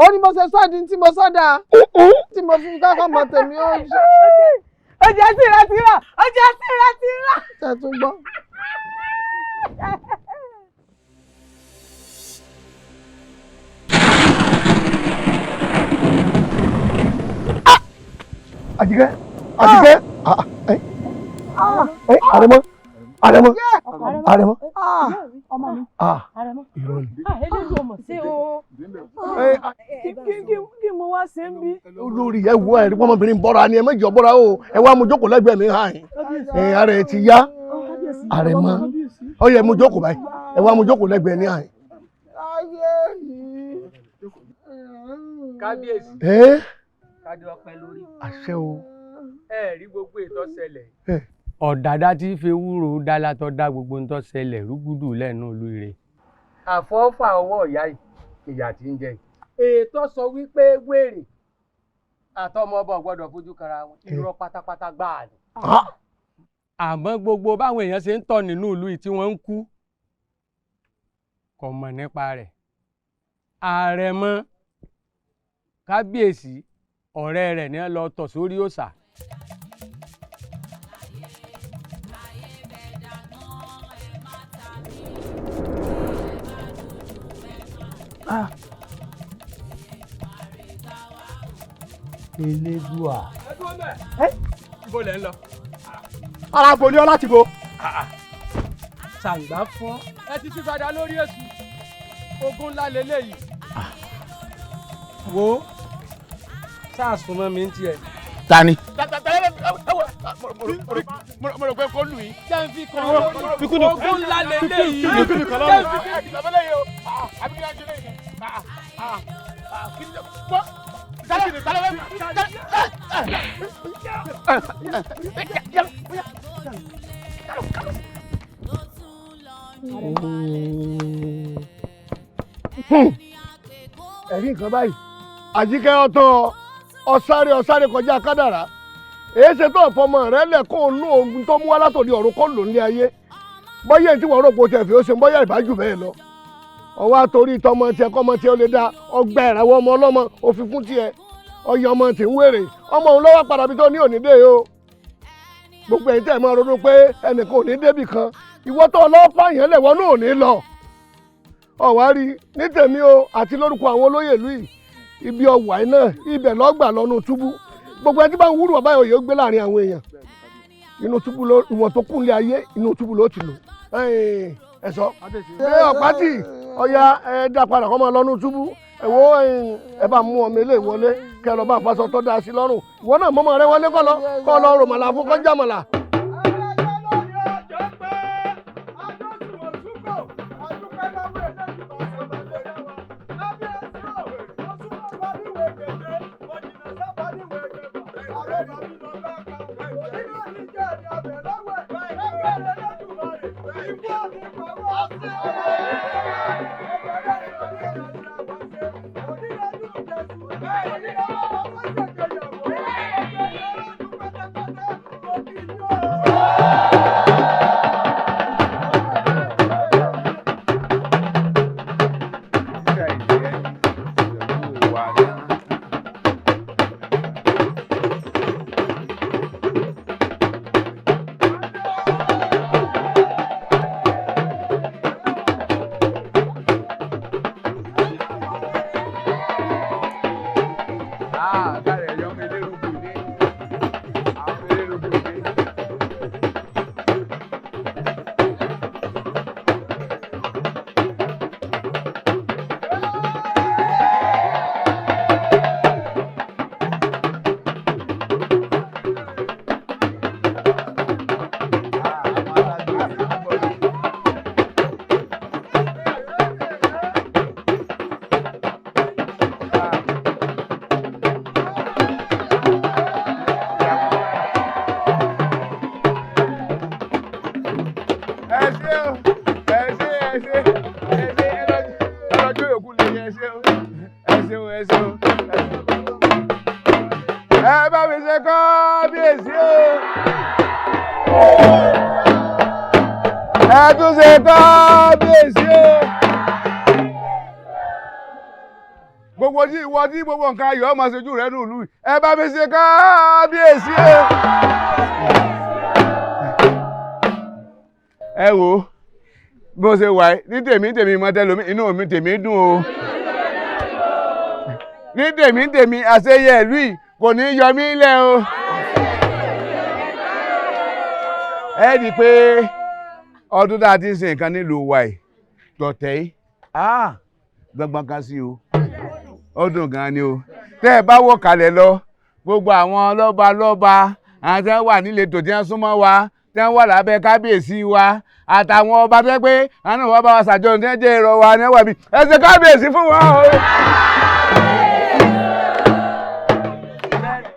ó ní mo ṣe sọ́ọ̀dì tí mo sọ́dà tí mo fi kọ́kọ́ ọmọ tèmi ó ṣe. ọjà tìrà ọjà tìrà. ṣe tún gbọ́. Àjíkẹ́ Àrẹ̀mọ ọmọ mi irọ́ ni. eléyìí ọmọ sí o kí mo wá ṣe ń bí. olórí ẹ wo ẹ̀rí pọ́nmọ́bìnrin bọ́ra ni ẹ méjì ọ̀bọ́ra o ẹ wá mo jókòó lẹ́gbẹ̀ẹ́ mi hàn ẹ̀ ara ẹ ti yá Àrẹ̀mọ ó yẹ mo jókòó báyìí ẹ wá mo jókòó lẹ́gbẹ̀ẹ́ ní hàn. kábíyèsí kájọ ọpẹ́ lórí. àṣẹ o. ẹ rí gbogbo ètò ṣẹlẹ̀. ọ̀dàdá tí fi wúro dálá tó dá gbogbo ń tó ṣẹlẹ̀ rúgúdù lẹ́nu ìlú rẹ̀. àfọ́fà ọwọ́ ìyá ìyá tí ń jẹ yìí. ètò sọ wípé wèrè àtọmọ ọba gbọ́dọ̀ fojú kara wọn irọ́ pátápátá gbáà ni. àmọ́ gbogbo báwọn èèyàn ṣe ń tọ̀ nínú ìlú yìí tí wọ́n ń kú kò mọ̀ nípa rẹ̀. Àrẹ̀mọ kábíyèsí ọ̀rẹ́ rẹ̀ ní lọ tọ̀ sórí òòṣà. Elédùà. Ibo lẹ ń lọ. ara bo ni ọ láti bo. ṣàǹgbá fọ́ ẹ ti ṣípadà lórí èṣù ogun ńlá lélẹ́yìí. wo sáàsùnmọ́ mi ń tiẹ̀. ta ni. mo rò pé kó lù yín. jẹ́ n fi kàn án ogun ńlá lélẹ́yìí. jẹ́ n fi kàn án. ẹ̀rí nǹkan báyìí Àjíkẹ́ ọ̀tọ̀ ọ̀sáré kọjá kádàrá èyí ṣe tó fọmọ rẹ lẹ́kọ̀ọ́ nú ogun tó mú wá látòdì ọ̀run kó lò nílé ayé bọ́yá tí wọ́n rò pé o tẹ̀ fi ó ṣe bọ́yá ìbájú bẹ́ẹ̀ lọ ọwọ́ àtòrí tọmọ tiẹ̀ kọ́mọ tiẹ̀ ó lè dá ọgbà ìràwọ̀ ọmọ ọlọ́mọ òfin fún tiẹ̀ ọyọ ọmọ tí ń wèrè ọmọ òun lọ́wọ́ padà bí tó ní òní dé o gbogbo ẹ̀yin tẹ̀ máa ronú pé ẹnìkan ò ní débì kan ìwọ tó ọlọ́pàá yẹn lẹ̀wọ́ náà ò ní lọ ọ̀wá rí ní tèmi o àti lórúkọ àwọn olóyè ìlú yìí ibi ọ̀wà iná ibẹ̀ lọ́gbà lọ́nu túbú gbogbo ẹni tí bá ń wúrù ọ̀bá òye ó gbé láàrin àwọn èèyàn inú túbú ló ìwọ̀n tó kún lé ayé inú túbú ló ti lò ẹ sọ ẹ ọ̀pátì ọ̀ya ẹ dá padà kọ́ máa lọ́nu túbú ẹ wo ẹ bá mú ọmọ ilé ìwọlé kẹ́ lọ bá faṣọ tó dáa sí lọ́rùn ìwọ náà mọ́mọ́ rẹ wọlé kọ́ lọ rò màlà fún kọjá màlà. Gbogbo nǹkan ayọ̀ ọmọ ṣojú rẹ̀ ní ìlú ẹ bá mi ṣe kábíyèsí o. Ẹ wò ó bí mo ṣe wà ní tèmi mọ́tẹ́lómi inú mi tèmi dùn o. Ní tèmi àṣeyẹ ìlú yìí kò ní yọ mí lẹ̀ o. Ẹ rí i pé ọdún tá a ti ń ṣe nǹkan nílùú wa yìí tọ̀tẹ̀ yìí gbọ̀ngbọ̀n kan sí o. Ó dùn gan ni o tẹ́ ẹ bá wò kalẹ̀ lọ gbogbo àwọn lọ́ba àwọn tí wọ́n wà níletò tí wọ́n súnmọ́ wa tí wọ́n wà lábẹ́ kábíyèsí wa àtàwọn ọba tó pé àwọn náà wọ́n bá wa ṣàjọyọ̀ tí wọ́n jẹ́ èrò wa ní ẹ̀wà mi ẹ ṣe kábíyèsí fún wọn o.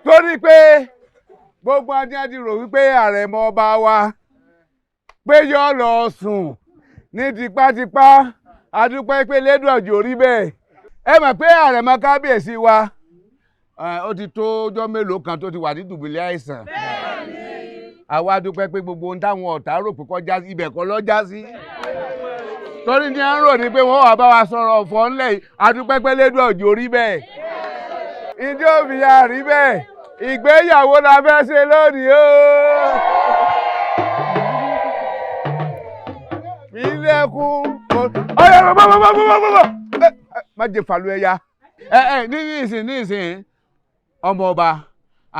Torí pé gbogbo ajá ti rò wípé àrẹ̀mọ ọba wa pé yóò lọ sùn ní tipátipá adúpẹ́ pé lédùn ọ̀jọ̀ rí bẹ́ẹ̀. Ẹ mọ̀ pé àrẹ̀mọ kábíyèsí wa ó ti tó ọjọ́ mélòó kan tó ti wà ní dùbúlẹ̀ àìsàn. Àwa dúpẹ́ pé gbogbo ohun táwọn ọ̀tá rò pé kọjá sí ibẹ̀ kọ́ lọ́jà sí. Torí ní à ń rò ní pé wọ́n wà bá wa sọ̀rọ̀ ọ̀fọ̀ ńlẹ̀ yìí adúpẹ́ pé lédùn ọ̀jọ̀ rí bẹ́ẹ̀. Ìjọ òbíya rí bẹ́ẹ̀ ìgbéyàwó la fẹ́ ṣe lónìí o. Ilẹ̀kùn ọ̀yọ́ má jẹ fàlù ẹ̀yà nísìn ọmọ ọba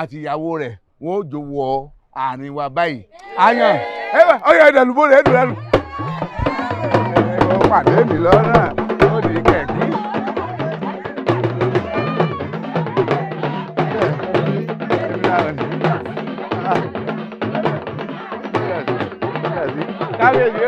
àti ìyàwó rẹ̀ wọ́n ó jọ wọ àárín wa báyìí àyàn ọyọ ìdàlúbọ rẹ̀ ẹdùn lẹ́nu. Ó pàdé mi lọ́nà ó ní kẹ̀kí. Kábíyèsí.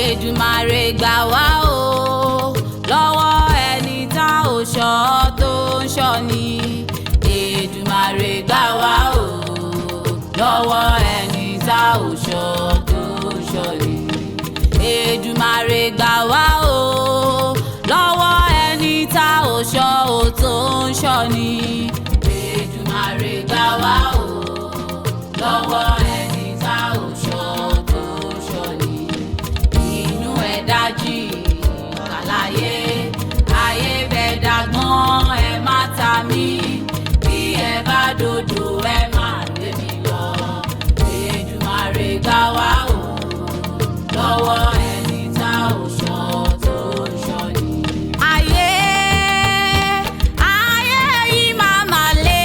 Èdùmàrè gbà wá o lọ́wọ́ ẹni tá ò ṣọ́ tó ń ṣọ́ ni. Èdùmàrè gbà wá o lọ́wọ́ ẹni tá ò ṣọ́ tó ń ṣọ́ ni. Èdùmàrè gbà wá o lọ́wọ́ ẹni tá ò ṣọ́ tó ń ṣọ́ ni. Èdùmàrè gbà wá o lọ́wọ́ ẹni tá ò ṣọ́ tó ń ṣọ́ ni. Inú ẹ̀ dájú kàláyé ayé bẹ́ẹ̀ dàgbọ́n ẹ má ta mí bí ẹ bá dodo ẹ má lé mi lọ. Èdùmàrè gbà wá o lọ́wọ́ ẹni tá ò ṣọ́ tó ń ṣọ́ ni. Ayé yìí máa mà le,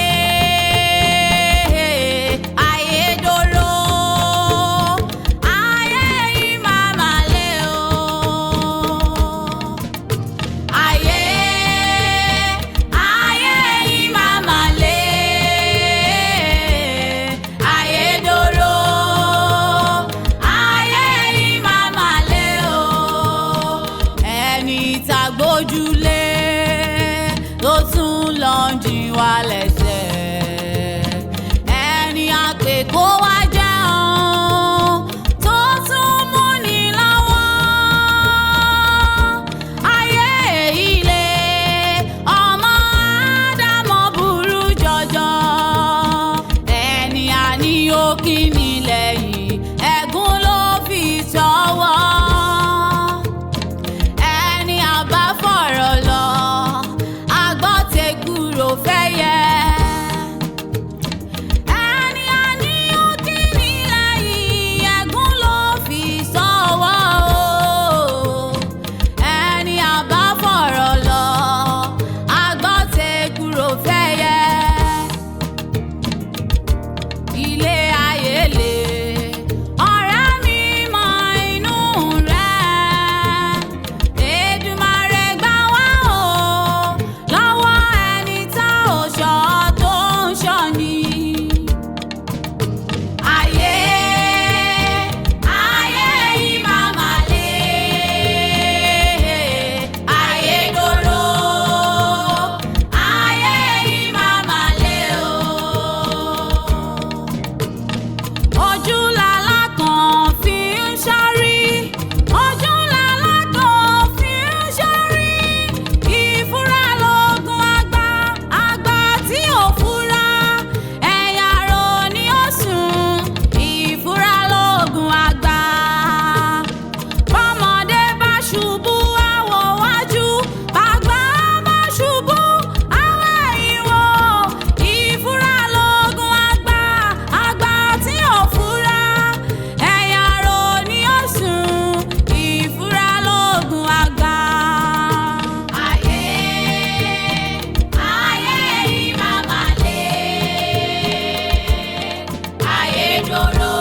ayé dòrò, ayé yìí máa mà le o. Ayé yìí máa mà le, ayé dòrò, ayé yìí máa mà le o. Ẹni tá gbójúlé ló tún lọ ń jìn wá lẹ́sẹ̀. Ẹni àpè kó wá jẹun tó tún mú ni lọ́wọ́. Ayé ilé ọmọ Ádámọ̀ burú jọjọ. Ẹni àní ó kí ni lẹ́yìn ẹ̀gún ló fi ṣọwọ́. Ẹni àbá fọ̀rọ̀ lọ agbọ́tẹ̀kùrò fẹ́ yẹ. Ẹni àní ó kí ni lẹ́yìn ẹ̀gún ló fi ṣọwọ́ o. Ẹni àbá fọ̀rọ̀ lọ agbọ́tẹ̀kùrò fẹ́ yẹ. Ilé ayé le ọ̀rẹ́ mi mọ inú rẹ̀. Èdùmàrè gbà wá o lọ́wọ́ ẹni tá ò ṣọ́ tó ń ṣọ́ ni. Ayé yìí máa mà le, ayé dòrò, ayé yìí máa mà le o. Ojú làlá kan fi ń ṣọ́rí, ojú làlá kan fi ń ṣọ́rí. Ìfúra lóògùn àgbà, àgbà tí ò fura ẹ̀yà rò ní ó sùn. Ìfúra lóògùn àgbà. Bọ́mọdé bá ṣubú àwò wájú, bàgbà bá ṣubú àwò ẹ̀yìn wò. Ìfúra lóògùn àgbà, àgbà tí ò fura ẹ̀yà rò ní ó sùn. Ìfúra lóògùn àgbà. Ayé yìí máa mà le, ayé dòrò,